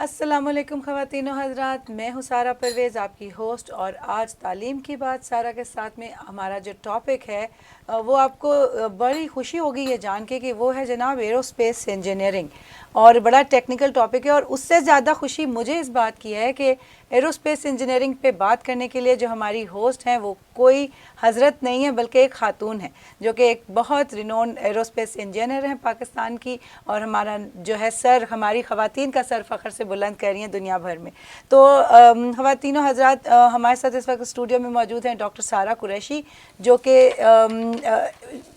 السلام علیکم خواتین و حضرات، میں ہوں سارہ پرویز، آپ کی ہوسٹ، اور آج تعلیم کی بات سارہ کے ساتھ میں ہمارا جو ٹاپک ہے وہ آپ کو بڑی خوشی ہوگی یہ جان کے کہ وہ ہے جناب ایرو اسپیس انجینئرنگ، اور بڑا ٹیکنیکل ٹاپک ہے۔ اور اس سے زیادہ خوشی مجھے اس بات کی ہے کہ ایرو اسپیس انجینئرنگ پہ بات کرنے کے لیے جو ہماری ہوسٹ ہیں وہ کوئی حضرت نہیں ہے بلکہ ایک خاتون ہے جو کہ ایک بہت رینون ایرو اسپیس انجینئر ہیں پاکستان کی، اور ہمارا جو ہے سر، ہماری خواتین کا سر فخر سے بلند کر رہی ہیں دنیا بھر میں۔ تو خواتین و حضرات، ہمارے ساتھ اس وقت اسٹوڈیو میں موجود ہیں ڈاکٹر سارہ قریشی، جو کہ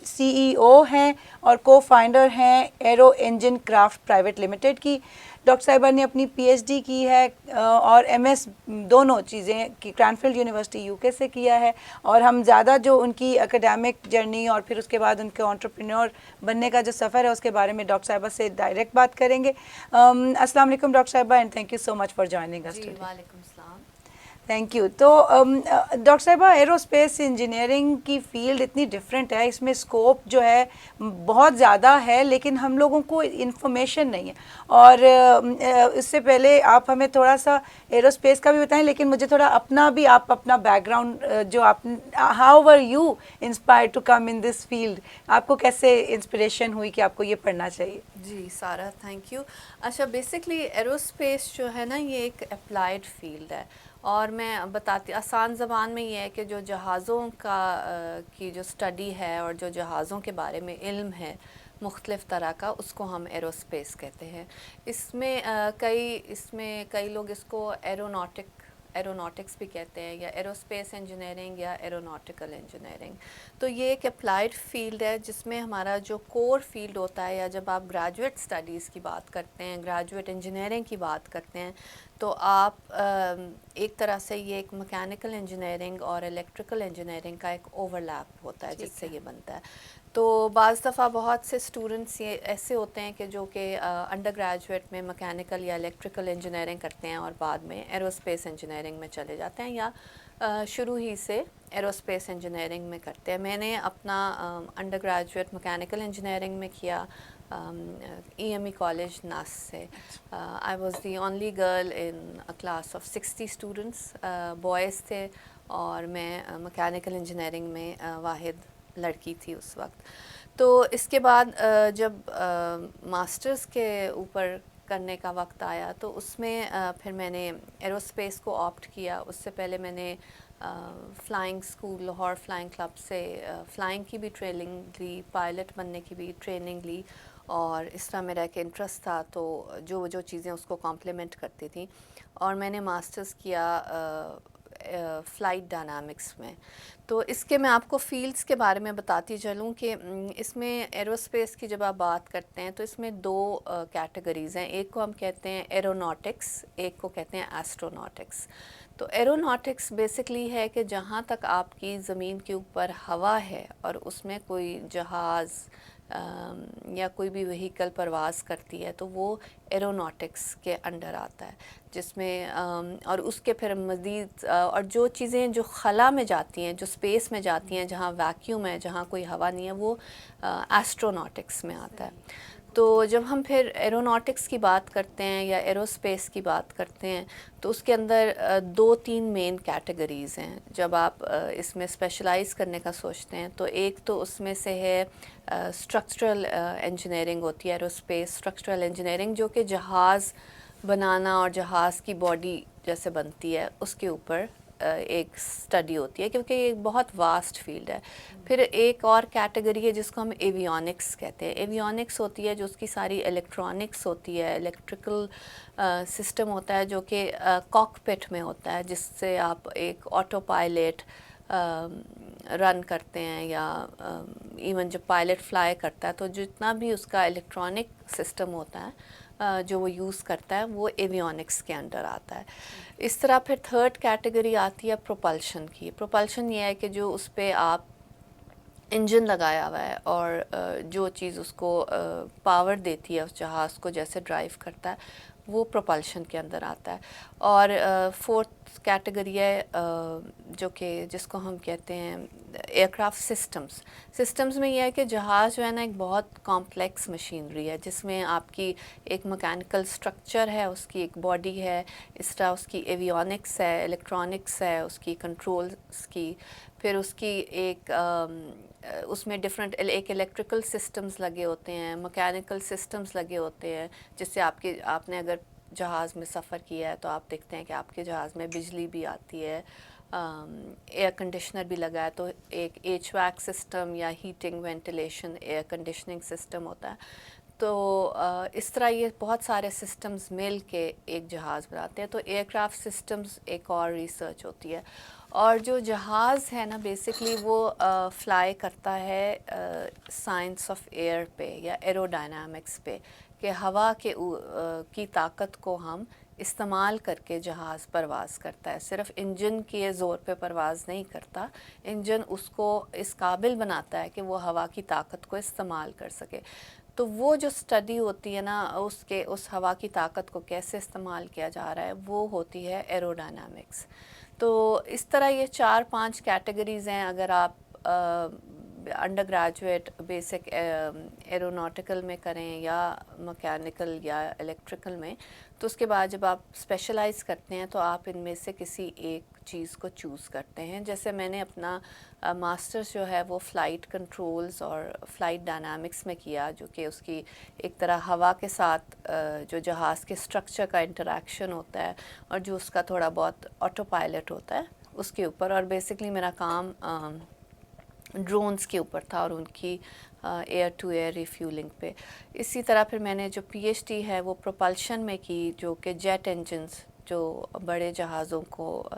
سی ای او ہیں اور کو فاؤنڈر ہیں arrow Engine Craft private limited کی۔ ڈاکٹر صاحبہ نے اپنی پی ایچ ڈی کی ہے اور ایم ایس دونوں چیزیں کی کرانفیلڈ یونیورسٹی یو کے سے کیا ہے، اور ہم زیادہ جو ان کی اکیڈیمک جرنی اور پھر اس کے بعد ان کے انٹرپرینور بننے کا جو سفر ہے اس کے بارے میں ڈاکٹر صاحبہ سے ڈائریکٹ بات کریں گے۔ السلام علیکم ڈاکٹر صاحبہ، and thank you so much for joining us جی ٹوڈے۔ وعلیکم السلام۔ Thank you. تو ڈاکٹر صاحبہ، ایرو اسپیس انجینئرنگ کی فیلڈ اتنی ڈفرینٹ ہے، اس میں اسکوپ جو ہے بہت زیادہ ہے، لیکن ہم لوگوں کو انفارمیشن نہیں ہے۔ اور اس سے پہلے آپ ہمیں تھوڑا سا ایرو اسپیس کا بھی بتائیں، لیکن مجھے تھوڑا اپنا بھی، آپ اپنا بیک گراؤنڈ جو آپ، how were you inspire to come in this field, آپ کو کیسے انسپریشن ہوئی کہ آپ کو یہ پڑھنا چاہیے؟ جی سارہ، تھینک یو۔ اچھا، بیسکلی ایرو اسپیس جو ہے نا یہ ایک اپلائیڈ فیلڈ ہے، اور میں بتاتی آسان زبان میں یہ ہے کہ جو جہازوں کا کی جو اسٹڈی ہے اور جو جہازوں کے بارے میں علم ہے مختلف طرح کا، اس کو ہم ایرو اسپیس کہتے ہیں۔ اس میں کئی لوگ اس کو ایروناٹکس بھی کہتے ہیں، یا ایرو اسپیس انجینئرنگ یا ایروناٹیکل انجینئرنگ۔ تو یہ ایک اپلائیڈ فیلڈ ہے جس میں ہمارا جو کور فیلڈ ہوتا ہے، یا جب آپ گریجویٹ اسٹڈیز کی بات کرتے ہیں، گریجویٹ انجینئرنگ کی بات کرتے ہیں، تو آپ ایک طرح سے یہ ایک مکینیکل انجینئرنگ اور الیکٹریکل انجینئرنگ کا ایک اوور لیپ ہوتا ہے جس سے یہ بنتا ہے۔ تو بعض دفعہ بہت سے اسٹوڈنٹس یہ ایسے ہوتے ہیں کہ جو کہ انڈر گریجویٹ میں مکینیکل یا الیکٹریکل انجینئرنگ کرتے ہیں اور بعد میں ایرو اسپیس انجینئرنگ میں چلے جاتے ہیں، یا شروع ہی سے ایرو اسپیس انجینئرنگ میں کرتے ہیں۔ میں نے اپنا انڈر گریجویٹ مکینیکل انجینئرنگ میں کیا ای ایم ای کالج ناس سے۔ I was the only girl in class of 60 students, boys تھے، اور میں مکینیکل انجینئرنگ میں واحد لڑکی تھی اس وقت۔ تو اس کے بعد جب ماسٹرز کے اوپر کرنے کا وقت آیا تو اس میں پھر میں نے ایرو اسپیس کو آپٹ کیا۔ اس سے پہلے میں نے flying school, Lahore flying club سے فلائنگ کی بھی ٹریننگ لی، پائلٹ بننے کی بھی ٹریننگ لی، اور اس طرح میرا ایک انٹرسٹ تھا تو جو چیزیں اس کو کمپلیمنٹ کرتی تھیں، اور میں نے ماسٹرز کیا فلائٹ ڈائنامکس میں۔ تو اس کے میں آپ کو فیلڈز کے بارے میں بتاتی چلوں کہ اس میں ایرو اسپیس کی جب آپ بات کرتے ہیں تو اس میں دو کیٹیگریز ہیں، ایک کو ہم کہتے ہیں ایروناٹکس، ایک کو کہتے ہیں ایسٹروناٹکس۔ تو ایروناٹکس بیسکلی ہے کہ جہاں تک آپ کی زمین کے اوپر ہوا ہے اور اس میں کوئی جہاز یا کوئی بھی وہیکل پرواز کرتی ہے تو وہ ایروناٹکس کے انڈر آتا ہے، جس میں اور اس کے پھر مزید اور جو چیزیں جو خلا میں جاتی ہیں، جو اسپیس میں جاتی ہیں، جہاں ویکیوم ہے، جہاں کوئی ہوا نہیں ہے، وہ ایسٹروناٹکس میں آتا ہے۔ تو جب ہم پھر ایروناٹکس کی بات کرتے ہیں یا ایرو اسپیس کی بات کرتے ہیں تو اس کے اندر دو تین مین کیٹیگریز ہیں۔ جب آپ اس میں اسپیشلائز کرنے کا سوچتے ہیں تو ایک تو اس میں سے ہے اسٹرکچرل انجینئرنگ ہوتی ہے، ایرو اسپیس اسٹرکچرل انجینئرنگ، جو کہ جہاز بنانا اور جہاز کی باڈی جیسے بنتی ہے اس کے اوپر ایک اسٹڈی ہوتی ہے، کیونکہ یہ ایک بہت واسٹ فیلڈ ہے۔ پھر ایک اور کیٹیگری ہے جس کو ہم ایویونکس کہتے ہیں۔ ایویونکس ہوتی ہے جو اس کی ساری الیکٹرانکس ہوتی ہے، الیکٹریکل سسٹم ہوتا ہے جو کہ کاک پٹ میں ہوتا ہے، جس سے آپ ایک آٹو پائلٹ رن کرتے ہیں، یا ایون جب پائلٹ فلائی کرتا ہے تو جتنا بھی اس کا الیکٹرانک سسٹم ہوتا ہے جو وہ یوز کرتا ہے وہ ایویونکس کے انڈر آتا ہے۔ اس طرح پھر تھرڈ کیٹیگری آتی ہے پروپلشن کی۔ پروپلشن یہ ہے کہ جو اس پہ آپ انجن لگایا ہوا ہے اور جو چیز اس کو پاور دیتی ہے اس جہاز کو جیسے ڈرائیو کرتا ہے وہ پروپلشن کے اندر آتا ہے. اور فورتھ کیٹیگری ہے جو کہ جس کو ہم کہتے ہیں ایئر کرافٹ سسٹمز میں یہ ہے کہ جہاز جو ہے نا ایک بہت کمپلیکس مشینری ہے جس میں آپ کی ایک مکینیکل سٹرکچر ہے, اس کی ایک باڈی ہے, اس طرح اس کی ایویونکس ہے, الیکٹرانکس ہے, اس کی کنٹرولز کی, پھر اس کی ایک اس میں ڈفرینٹ ایک الیکٹریکل سسٹمز لگے ہوتے ہیں, مکینیکل سسٹمز لگے ہوتے ہیں, جس سے آپ نے اگر جہاز میں سفر کیا ہے تو آپ دیکھتے ہیں کہ آپ کے جہاز میں بجلی بھی آتی ہے, ایئر کنڈیشنر بھی لگا ہے, تو ایک ایچ ویک سسٹم یا heating ventilation air conditioning system ہوتا ہے. تو اس طرح یہ بہت سارے سسٹمز مل کے ایک جہاز بناتے ہیں. تو ایئر کرافٹ سسٹمز ایک اور ریسرچ ہوتی ہے. اور جو جہاز ہے نا بیسکلی وہ فلائی کرتا ہے سائنس آف ایئر پہ یا ایرو ڈائنامکس پہ, کہ ہوا کی طاقت کو ہم استعمال کر کے جہاز پرواز کرتا ہے. صرف انجن کے زور پہ پرواز نہیں کرتا, انجن اس کو اس قابل بناتا ہے کہ وہ ہوا کی طاقت کو استعمال کر سکے. تو وہ جو اسٹڈی ہوتی ہے نا اس ہوا کی طاقت کو کیسے استعمال کیا جا رہا ہے وہ ہوتی ہے ایرو ڈائنامکس. تو اس طرح یہ 4-5 کیٹیگریز ہیں. اگر آپ انڈر گریجویٹ بیسک ایروناٹیکل میں کریں یا مکینیکل یا الیکٹریکل میں, تو اس کے بعد جب آپ اسپیشلائز کرتے ہیں تو آپ ان میں سے کسی ایک چیز کو چوز کرتے ہیں. جیسے میں نے اپنا ماسٹرز جو ہے وہ فلائٹ کنٹرولز اور فلائٹ ڈائنامکس میں کیا, جو کہ اس کی ایک طرح ہوا کے ساتھ جو جہاز کے اسٹرکچر کا انٹریکشن ہوتا ہے اور جو اس کا تھوڑا بہت آٹو پائلٹ ہوتا ہے اس کے اوپر. اور بیسکلی میرا کام ڈرونز کے اوپر تھا اور ان کی ایئر ٹو ایئر ریفیولنگ پہ. اسی طرح پھر میں نے جو پی ایچ ڈی ہے وہ پروپلشن میں کی, جو کہ جیٹ انجنز جو بڑے جہازوں کو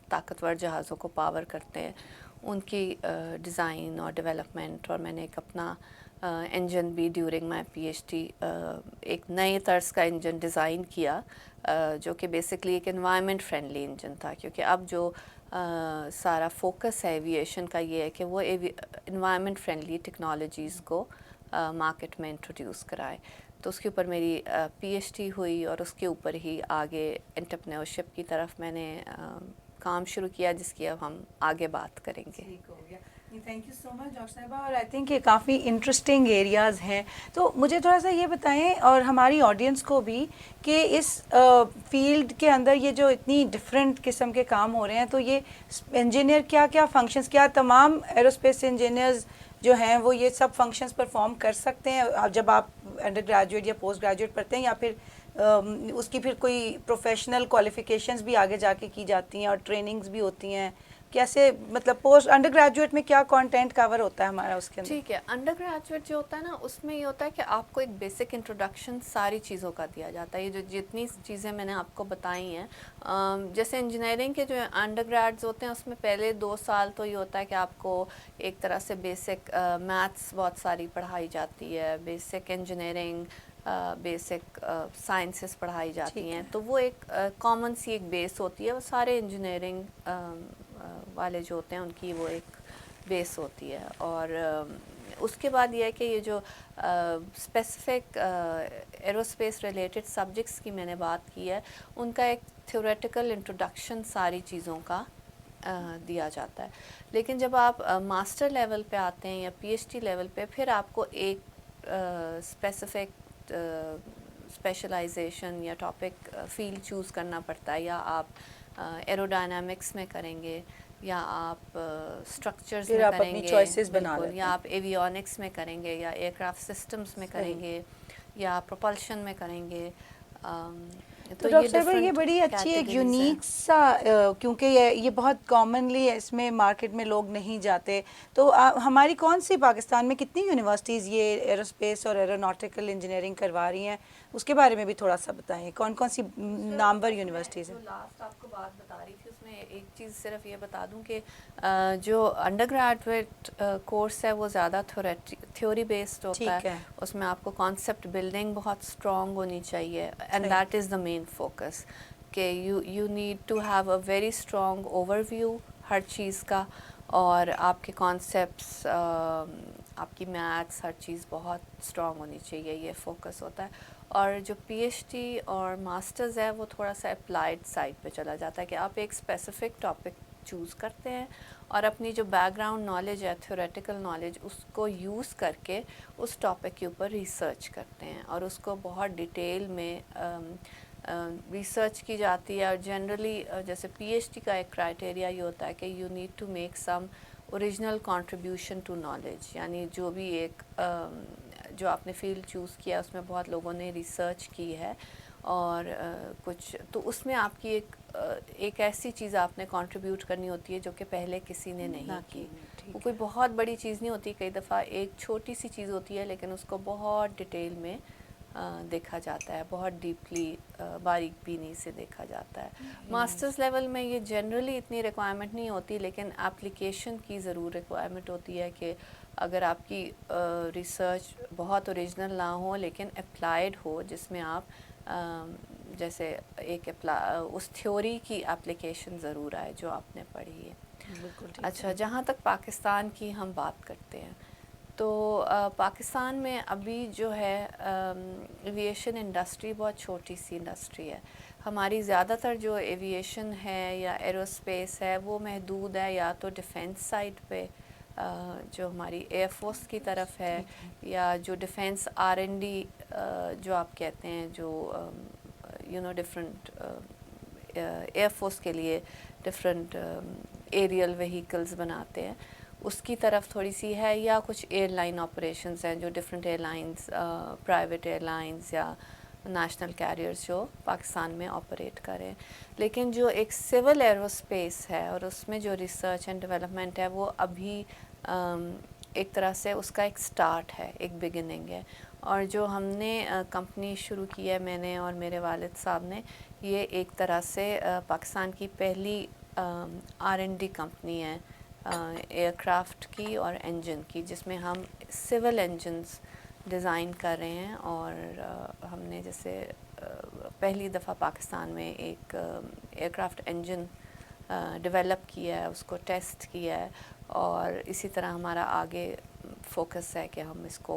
طاقتور جہازوں کو پاور کرتے ہیں ان کی ڈیزائن اور ڈیولپمنٹ. اور میں نے ایک اپنا انجن بھی during my P H D ایک نئے طرز کا انجن ڈیزائن کیا, جو کہ بیسکلی ایک انوائرمنٹ فرینڈلی انجن تھا, کیونکہ اب جو سارا فوکس ہے ایویشن کا یہ ہے کہ وہ انوائرمنٹ فرینڈلی ٹیکنالوجیز کو مارکیٹ میں انٹروڈیوس کرائے. تو اس کے اوپر میری پی ایچ ڈی ہوئی اور اس کے اوپر ہی آگے انٹرپرینورشپ کی طرف میں نے کام شروع کیا, جس کی اب ہم آگے بات کریں گے. ٹھیک ہو گیا. Thank you so much doctor صاحبہ. اور آئی تھنک یہ کافی انٹرسٹنگ ایریاز ہیں. تو مجھے تھوڑا سا یہ بتائیں اور ہماری آڈینس کو بھی کہ اس فیلڈ کے اندر یہ جو اتنی ڈفرینٹ قسم کے کام ہو رہے ہیں, تو یہ انجینئر کیا کیا فنکشنز, کیا تمام ایروسپیس انجینئرز جو ہیں وہ یہ سب فنکشنز پرفارم کر سکتے ہیں جب آپ انڈر گریجویٹ یا پوسٹ گریجویٹ پڑھتے ہیں, یا پھر اس کی پھر کوئی پروفیشنل کوالیفیکیشنز بھی آگے جا کے کی جاتی ہیں اور ٹریننگز بھی ہوتی ہیں؟ کیسے مطلب پوسٹ انڈر گریجویٹ میں کیا کانٹینٹ کور ہوتا ہے ہمارا اس کے اندر؟ ٹھیک ہے. انڈر گریجویٹ جو ہوتا ہے نا اس میں یہ ہوتا ہے کہ آپ کو ایک بیسک انٹروڈکشن ساری چیزوں کا دیا جاتا ہے. یہ جو جتنی چیزیں میں نے آپ کو بتائی ہیں, جیسے انجینئرنگ کے جو انڈر گریڈز ہوتے ہیں اس میں پہلے 2 سال تو یہ ہوتا ہے کہ آپ کو ایک طرح سے بیسک میتھس بہت ساری پڑھائی جاتی ہے, بیسک انجینئرنگ, بیسک سائنسز پڑھائی جاتی ہیں. تو وہ ایک کامن سی ایک بیس ہوتی ہے, وہ سارے انجینئرنگ والے جو ہوتے ہیں ان کی وہ ایک بیس ہوتی ہے. اور اس کے بعد یہ ہے کہ یہ جو اسپیسیفک ایروسپیس ریلیٹڈ سبجیکٹس کی میں نے بات کی ہے, ان کا ایک تھیوریٹیکل انٹروڈکشن ساری چیزوں کا دیا جاتا ہے. لیکن جب آپ ماسٹر لیول پہ آتے ہیں یا پی ایچ ڈی لیول پہ, پھر آپ کو ایک اسپیسیفک اسپیشلائزیشن یا ٹاپک فیلڈ چوز کرنا پڑتا ہے. یا آپ ایرو ڈائنامکس میں کریں گے, یا آپ اسٹرکچرز میں آپ کریں اپنی گے, چوائسیز بنا بالکل, لیتے یا ہیں. آپ ایویونکس میں کریں گے, یا ایئر کرافٹ سسٹمز میں کریں گے, یا پروپلشن میں کریں گے. تو یہ ڈاکٹر صاحبہ یہ ڈفرینٹ بڑی اچھی ایک کیٹیگریز ہیں. یونیک سا, کیونکہ یہ بہت کامنلی اس میں مارکیٹ میں لوگ نہیں جاتے. تو ہماری کون سی پاکستان میں کتنی یونیورسٹیز یہ ایروسپیس اور ایروناٹیکل انجینئرنگ کروا رہی ہیں, اس کے بارے میں بھی تھوڑا سا بتائیں. کون کون سی نامور یونیورسٹیز ہیں؟ جو لاسٹ آپ کو بات بتا رہی تھی اس میں ایک چیز صرف یہ بتا دوں کہ جو انڈر گریجویٹ کورس ہے وہ زیادہ تھیوری بیسڈ ہوتا ہے. اس میں آپ کو کانسیپٹ بلڈنگ بہت اسٹرانگ ہونی چاہیے, and that is the main focus, کہ you need to have a very strong overview ہر چیز کا, اور آپ کے کانسیپٹس, آپ کی میتھس, ہر چیز بہت اسٹرانگ ہونی چاہیے, یہ فوکس ہوتا ہے. اور جو پی ایچ ڈی اور ماسٹرز ہے وہ تھوڑا سا اپلائیڈ سائڈ پہ چلا جاتا ہے کہ آپ ایک اسپیسیفک ٹاپک چوز کرتے ہیں اور اپنی جو بیک گراؤنڈ نالج ہے تھیوریٹیکل نالج اس کو یوز کر کے اس ٹاپک کے اوپر ریسرچ کرتے ہیں اور اس کو بہت ڈیٹیل میں ریسرچ کی جاتی ہے. اور جنرلی جیسے پی ایچ ڈی کا ایک کرائٹیریا یہ ہوتا ہے کہ you need to make some original contribution to knowledge, یعنی جو بھی ایک جو آپ نے فیلڈ چوز کیا اس میں بہت لوگوں نے ریسرچ کی ہے اور کچھ تو اس میں آپ کی ایک ایسی چیز آپ نے کنٹریبیوٹ کرنی ہوتی ہے جو کہ پہلے کسی نے نہیں کی. وہ کوئی بہت بڑی چیز نہیں ہوتی, کئی دفعہ ایک چھوٹی سی چیز ہوتی ہے لیکن اس کو بہت ڈیٹیل میں دیکھا جاتا ہے, بہت ڈیپلی باریک بینی سے دیکھا جاتا ہے. ماسٹرز لیول میں یہ جنرلی اتنی ریکوائرمنٹ نہیں ہوتی لیکن اپلیکیشن کی ضرور ریکوائرمنٹ ہوتی ہے کہ اگر آپ کی ریسرچ بہت اوریجنل نہ ہو لیکن اپلائیڈ ہو, جس میں آپ جیسے ایک اس تھیوری کی اپلیکیشن ضرور آئے جو آپ نے پڑھی ہے. بالکل. اچھا, جہاں تک پاکستان کی ہم بات کرتے ہیں تو پاکستان میں ابھی جو ہے ایویشن انڈسٹری بہت چھوٹی سی انڈسٹری ہے. ہماری زیادہ تر جو ایویشن ہے یا ایروسپیس ہے وہ محدود ہے یا تو ڈیفینس سائٹ پہ جو ہماری ایئر فورس کی طرف ہے یا جو ڈیفینس آر این ڈی جو آپ کہتے ہیں جو ڈفرینٹ ایئر فورس کے لیے ڈفرینٹ ایریل وہیکلز بناتے ہیں اس کی طرف تھوڑی سی ہے, یا کچھ ایئر لائن آپریشنز ہیں جو different airlines private airlines یا نیشنل کیریئرز جو پاکستان میں آپریٹ کریں. لیکن جو ایک سول ایروسپیس ہے اور اس میں جو ریسرچ اینڈ ڈیولپمنٹ ہے وہ ابھی ایک طرح سے اس کا ایک سٹارٹ ہے, ایک بگننگ ہے. اور جو ہم نے کمپنی شروع کی ہے میں نے اور میرے والد صاحب نے, یہ ایک طرح سے پاکستان کی پہلی آر این ڈی کمپنی ہے ایئر کرافٹ کی اور انجن کی, جس میں ہم سول انجنز ڈیزائن کر رہے ہیں. اور ہم نے جیسے پہلی دفعہ پاکستان میں ایک ایئر کرافٹ انجن ڈیولپ کیا ہے, اس کو ٹیسٹ کیا ہے, اور اسی طرح ہمارا آگے فوکس ہے کہ ہم اس کو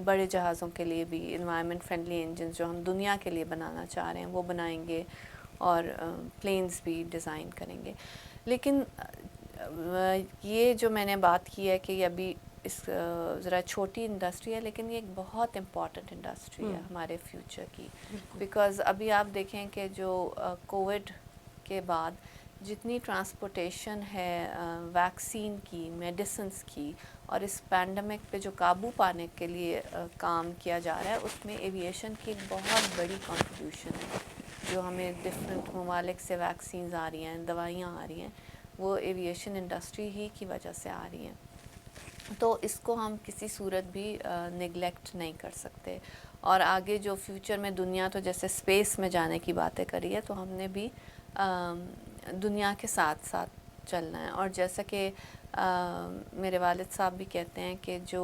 بڑے جہازوں کے لیے بھی انوائرمنٹ فرینڈلی انجنز جو ہم دنیا کے لیے بنانا چاہ رہے ہیں وہ بنائیں گے اور پلینز بھی ڈیزائن کریں گے. لیکن یہ جو میں نے بات کی ہے کہ یہ ابھی اس ذرا چھوٹی انڈسٹری ہے لیکن یہ ایک بہت امپورٹنٹ انڈسٹری ہے ہمارے فیوچر کی. بیکاز ابھی آپ دیکھیں کہ جو کووڈ کے بعد جتنی ٹرانسپورٹیشن ہے ویکسین کی, میڈیسنس کی, اور اس پینڈمک پہ جو قابو پانے کے لیے کام کیا جا رہا ہے اس میں ایویشن کی ایک بہت بڑی کنٹریبیوشن ہے. جو ہمیں ڈفرینٹ ممالک سے ویکسینز آ رہی ہیں, دوائیاں آ رہی ہیں, وہ ایویشن انڈسٹری ہی کی وجہ سے آ رہی ہیں. تو اس کو ہم کسی صورت بھی نگلیکٹ نہیں کر سکتے. اور آگے جو فیوچر میں دنیا تو جیسے اسپیس میں جانے کی باتیں کری ہے تو ہم نے بھی دنیا کے ساتھ ساتھ چلنا ہے. اور جیسا کہ میرے والد صاحب بھی کہتے ہیں کہ جو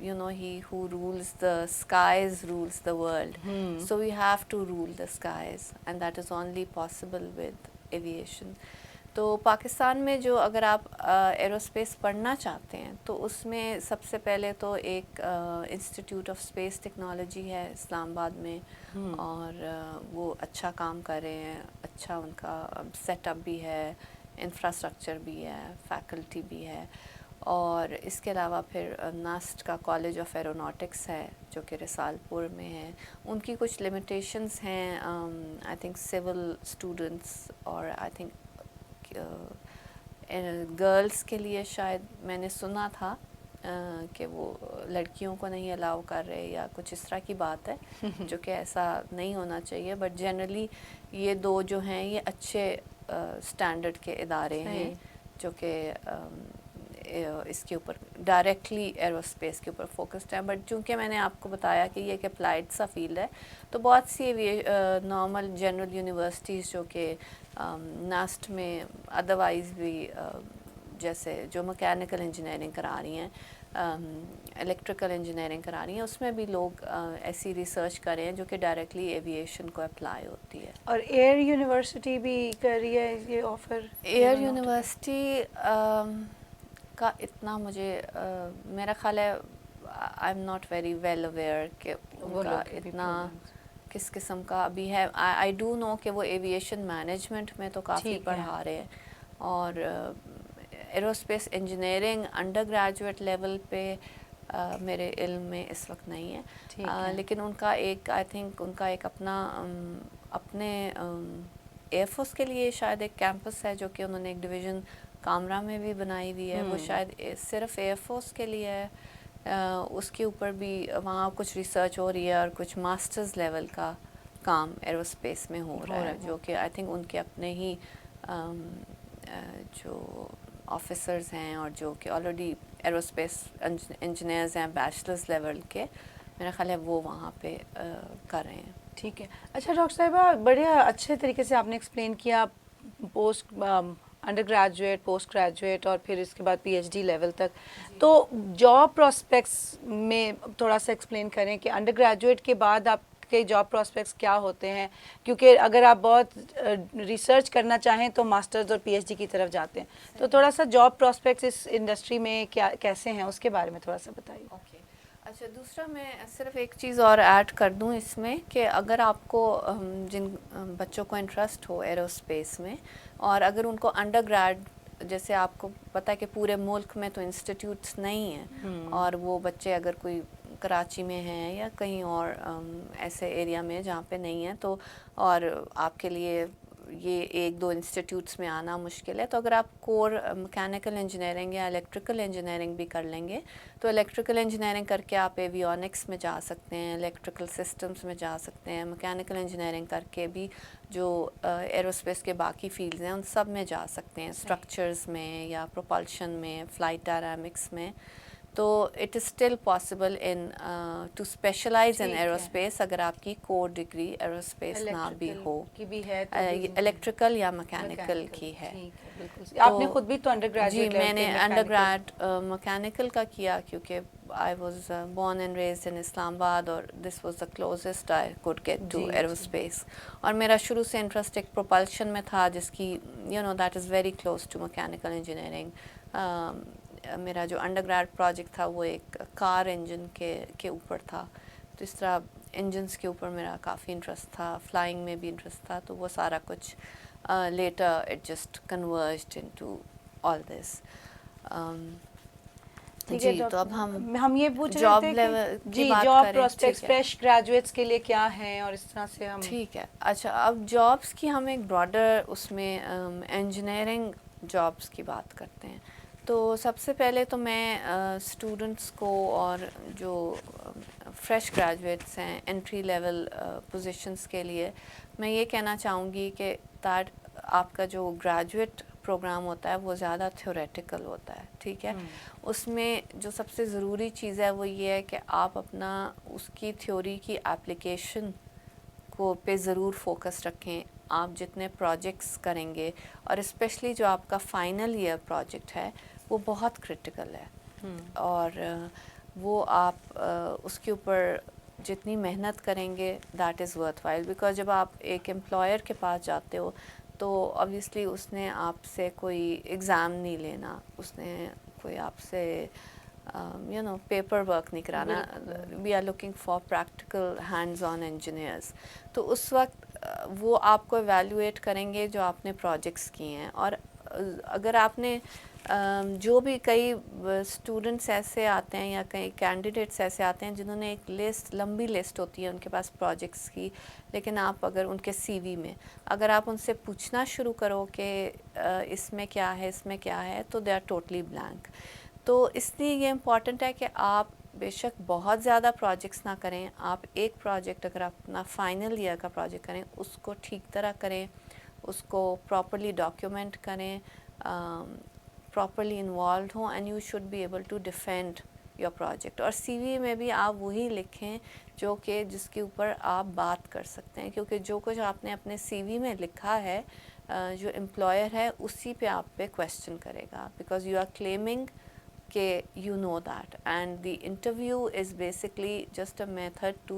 he who rules the skies rules the world. So we have to rule the skies and that is only possible with aviation. تو پاکستان میں جو اگر آپ ایروسپیس پڑھنا چاہتے ہیں تو اس میں سب سے پہلے تو ایک انسٹیٹیوٹ آف اسپیس ٹیکنالوجی ہے اسلام آباد میں, اور وہ اچھا کام کر رہے ہیں, اچھا ان کا سیٹ اپ بھی ہے, انفراسٹرکچر بھی ہے, فیکلٹی بھی ہے. اور اس کے علاوہ پھر ناسٹ کا کالج آف ایروناٹکس ہے جو کہ رسال پور میں ہے. ان کی کچھ لمیٹیشنز ہیں آئی تھنک سول اسٹوڈنٹس, اور آئی تھنک گرلس کے لیے شاید میں نے سنا تھا کہ وہ لڑکیوں کو نہیں الاؤ کر رہے یا کچھ اس طرح کی بات ہے جو کہ ایسا نہیں ہونا چاہیے. بٹ جنرلی یہ دو جو ہیں یہ اچھے اسٹینڈرڈ کے ادارے ہیں جو کہ اس کے اوپر ڈائریکٹلی ایروسپیس کے اوپر فوکسڈ ہیں. بٹ چونکہ میں نے آپ کو بتایا کہ یہ ایک اپلائیڈ سا فیلڈ ہے تو بہت سی نارمل جنرل یونیورسٹیز جو کہ ناسٹ میں ادروائز بھی جیسے جو مکینیکل انجینئرنگ کرا رہی ہیں, الیکٹریکل انجینئرنگ کرا رہی ہیں, اس میں بھی لوگ ایسی ریسرچ کر رہے ہیں جو کہ ڈائریکٹلی ایویشن کو اپلائی ہوتی ہے. اور ایئر یونیورسٹی بھی کر رہی ہے یہ آفر. ایئر یونیورسٹی کا اتنا مجھے میرا خیال ہے I am not very well aware کہ ان کا اتنا کس قسم کا ابھی ہے. آئی ڈو نو کہ وہ ایویشن مینجمنٹ میں تو کافی پڑھا رہے ہیں, اور aerospace engineering under graduate level پہ میرے علم میں اس وقت نہیں ہے, لیکن ان کا ایک آئی تھنک ان کا ایک اپنا اپنے ایئر فورس کے لیے شاید ایک کیمپس ہے جو کہ انہوں نے ایک ڈویژن کامرا میں بھی بنائی ہوئی ہے, وہ شاید صرف ایئر فورس کے لیے ہے. اس کے اوپر بھی وہاں کچھ ریسرچ ہو رہی ہے اور کچھ ماسٹرز لیول کا کام ایروسپیس میں ہو رہا ہے, جو کہ آئی تھنک ان کے اپنے ہی جو آفیسرز ہیں اور جو کہ آلریڈی ایروسپیس انجینئرز ہیں بیچلرز لیول کے, میرا خیال ہے وہ وہاں پہ کر رہے ہیں. ٹھیک ہے. اچھا ڈاکٹر صاحبہ, بڑے اچھے طریقے سے آپ نے ایکسپلین کیا post under graduate, post graduate اور پھر اس کے بعد پی ایچ ڈی لیول تک. تو جاب پراسپیکٹس میں تھوڑا سا ایکسپلین کریں کہ انڈر گریجویٹ کے بعد آپ کے جاب پراسپیکٹس کیا ہوتے ہیں, کیونکہ اگر آپ بہت ریسرچ کرنا چاہیں تو ماسٹرز اور پی ایچ ڈی کی طرف جاتے ہیں, تو تھوڑا سا جاب پراسپیکٹس اس انڈسٹری میں کیا کیسے ہیں اس کے بارے میں تھوڑا سا بتائیے. اوکے. اچھا, دوسرا میں صرف ایک چیز اور ایڈ کر دوں اس میں کہ اگر آپ کو جن بچوں کو انٹرسٹ ہو ایروسپیس میں, اور اگر ان کو انڈر گریڈ, جیسے آپ کو پتہ ہے کہ پورے ملک میں تو انسٹیٹیوٹس نہیں ہیں, اور وہ بچے اگر کوئی کراچی میں ہیں یا کہیں اور ایسے ایریا میں جہاں پہ نہیں ہیں, تو اور آپ کے لیے یہ ایک دو انسٹیٹیوٹس میں آنا مشکل ہے, تو اگر آپ کور میکینیکل انجینئرنگ یا الیکٹریکل انجینئرنگ بھی کر لیں گے, تو الیکٹریکل انجینئرنگ کر کے آپ ایویونکس میں جا سکتے ہیں, الیکٹریکل سسٹمز میں جا سکتے ہیں, میکینیکل انجینئرنگ کر کے بھی جو ایروسپیس کے باقی فیلڈز ہیں ان سب میں جا سکتے ہیں, اسٹرکچرز میں یا پروپلشن میں, فلائٹ ڈائنامکس میں. تو it is still possible in to specialize in aerospace اگر آپ کی کور ڈگری ایروسپیس نہ بھی ہو, الیکٹریکل یا میکینیکل کی ہے. آپ نے خود بھی تو انڈر گریجویٹ, جی میں نے انڈر گریڈ میکینیکل کا کیا, کیونکہ I was born and raised in Islamabad, اور this was the closest I could get to aerospace. اور میرا شروع سے انٹرسٹ ایک پروپلشن میں تھا, جس کی that is very close to mechanical engineering. میرا جو انڈر گریڈ پروجیکٹ تھا وہ ایک کار انجن کے اوپر تھا, تو اس طرح انجنس کے اوپر میرا کافی انٹرسٹ تھا, فلائنگ میں بھی انٹرسٹ تھا, تو وہ سارا کچھ later it just converged into all this. جی, تو اب ہم یہ پوچھ رہے تھے کہ جی جاب پراسپیکٹس فریش گریجویٹس کے لیے کیا ہیں, اور اس طرح سے ہم. ٹھیک ہے. اچھا, اب جابس کی ہم ایک براڈر اس میں انجینئرنگ جابس کی بات کرتے ہیں. تو سب سے پہلے تو میں اسٹوڈنٹس کو اور جو فریش گریجویٹس ہیں انٹری لیول پوزیشنس کے لیے میں یہ کہنا چاہوں گی کہ دیٹ آپ کا جو گریجویٹ پروگرام ہوتا ہے وہ زیادہ تھیوریٹیکل ہوتا ہے. ٹھیک ہے, اس میں جو سب سے ضروری چیز ہے وہ یہ ہے کہ آپ اپنا اس کی تھیوری کی اپلیکیشن کو پہ ضرور فوکس رکھیں. آپ جتنے پروجیکٹس کریں گے, اور اسپیشلی جو آپ کا فائنل ایئر پروجیکٹ ہے وہ بہت کرٹیکل ہے, اور وہ آپ اس کے اوپر جتنی محنت کریں گے that is worth while. Because جب آپ ایک امپلائر کے پاس جاتے ہو تو obviously اس نے آپ سے کوئی ایگزام نہیں لینا, اس نے کوئی آپ سے پیپر ورک نہیں کرانا. We are looking for practical hands on engineers. تو اس وقت وہ آپ کو ایویلیویٹ کریں گے جو آپ نے پروجیکٹس کیے ہیں. اور اگر آپ نے جو بھی کئی اسٹوڈنٹس ایسے آتے ہیں یا کئی کینڈیڈیٹس ایسے آتے ہیں جنہوں نے ایک لسٹ, لمبی لسٹ ہوتی ہے ان کے پاس پروجیکٹس کی, لیکن آپ اگر ان کے سی وی میں اگر آپ ان سے پوچھنا شروع کرو کہ اس میں کیا ہے, اس میں کیا ہے, تو دے آر ٹوٹلی بلینک. تو اس لیے یہ امپورٹنٹ ہے کہ آپ بے شک بہت زیادہ پروجیکٹس نہ کریں. آپ ایک پروجیکٹ اگر آپ اپنا فائنل ایئر کا پروجیکٹ کریں اس کو ٹھیک طرح کریں, اس کو پراپرلی ڈاکیومنٹ کریں, پراپرلی انوالوڈ ہوں, and you should be able to defend your project. اور سی وی میں بھی آپ وہی لکھیں جو کہ جس کے اوپر آپ بات کر سکتے ہیں, کیونکہ جو کچھ آپ نے اپنے سی وی میں لکھا ہے جو امپلائر ہے اسی پہ آپ پہ کویسچن کرے گا, بیکاز یو آر کلیمنگ کہ you know that, and the interview is basically just a method to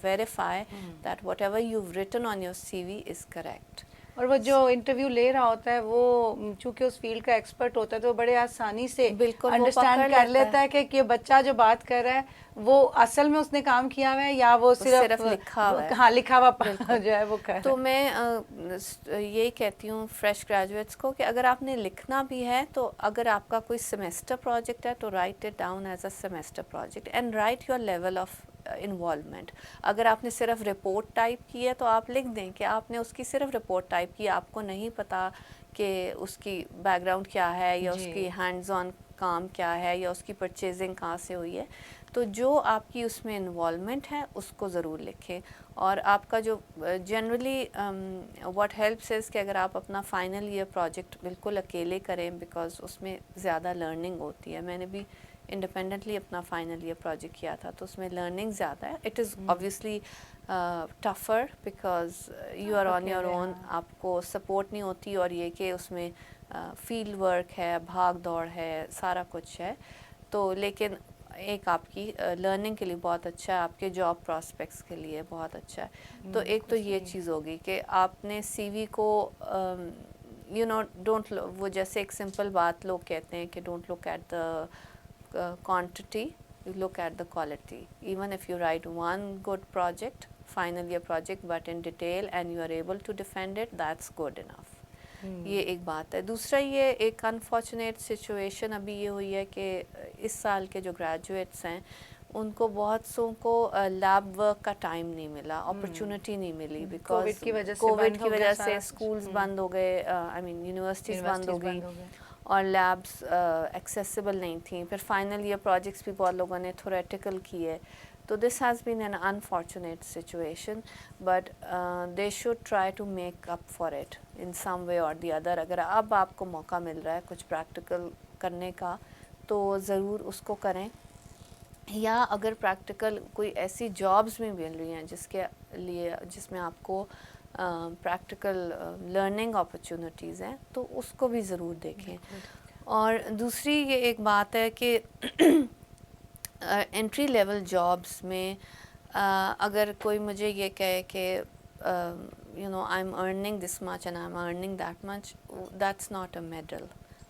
verify that whatever you've written on your CV is correct. اور وہ جو انٹرویو لے رہا ہوتا ہے وہ چونکہ اس فیلڈ کا ایکسپرٹ ہوتا ہے تو بڑے آسانی سے بالکل وہ انڈرسٹینڈ پکڑ کر لیتا لیتا ہے کہ یہ بچہ جو بات کر رہا ہے وہ اصل میں اس نے کام کیا ہوا ہے یا وہ صرف لکھا ہوا ہے. ہاں لکھا ہوا بالکل. جو ہے وہ کر رہا تو ہے. میں یہی کہتی ہوں فریش گریجویٹس کو کہ اگر آپ نے لکھنا بھی ہے تو اگر آپ کا کوئی سیمیسٹر پروجیکٹ ہے تو right it down as a semester project and write your level of involvement. اگر آپ نے صرف رپورٹ ٹائپ کی ہے تو آپ لکھ دیں کہ آپ نے اس کی صرف رپورٹ ٹائپ کی, آپ کو نہیں پتہ کہ اس کی بیک گراؤنڈ کیا ہے یا اس کی ہینڈز آن کام کیا ہے یا اس کی پرچیزنگ کہاں سے ہوئی ہے. تو جو آپ کی اس میں انوالومنٹ ہے اس کو ضرور لکھیں. اور آپ کا جو جنرلی واٹ ہیلپس از کہ اگر آپ اپنا فائنل ایئر پروجیکٹ بالکل اکیلے کریں بیکاز اس میں زیادہ لرننگ ہوتی ہے. میں نے بھی انڈیپینڈنٹلی اپنا فائنل ایئر پروجیکٹ کیا تھا تو اس میں لرننگ زیادہ ہے. It is obviously tougher because you are on your own, آپ کو سپورٹ نہیں ہوتی اور یہ کہ اس میں فیلڈ ورک ہے, بھاگ دوڑ ہے, سارا کچھ ہے. تو لیکن ایک آپ کی لرننگ کے لیے بہت اچھا ہے, آپ کے جاب پراسپیکٹس کے لیے بہت اچھا ہے. تو ایک تو یہ چیز ہوگی کہ آپ نے سی وی کو یو نو ڈونٹ, وہ جیسے ایک سمپل بات لوگ کہتے ہیں کہ don't look at the quantity, you look at the quality. Even if you write one good project, final year project, but in detail and you are able to defend it, that's good enough. یہ ایک بات ہے. دوسرا یہ ایک unfortunate situation ابھی یہ ہوئی ہے کہ اس سال کے جو گریجویٹس ہیں ان کو بہت سو کو لیب ورک کا ٹائم نہیں ملا, اپرچونٹی نہیں ملی بیکاز کووڈ کی وجہ سے اسکولز بند ہو گئے, آئی مین یونیورسٹیز بند ہو گئی اور لیبس ایکسیسیبل نہیں تھیں. پھر فائنل ایئر پروجیکٹس بھی بہت لوگوں نے تھوریٹیکل کیے. تو this has been an unfortunate situation but they should try to make up for it in some way or the other. اگر اب آپ کو موقع مل رہا ہے کچھ پریکٹیکل کرنے کا تو ضرور اس کو کریں, یا اگر پریکٹیکل کوئی ایسی جابز بھی مل رہی ہیں جس کے لیے جس میں آپ کو پریکٹیکل لرننگ اپرچونیٹیز ہیں تو اس کو بھی ضرور دیکھیں. اور دوسری یہ ایک بات ہے کہ انٹری لیول جابس میں اگر کوئی مجھے یہ کہے کہ you know I am earning this much and I am earning that much, that's not a medal,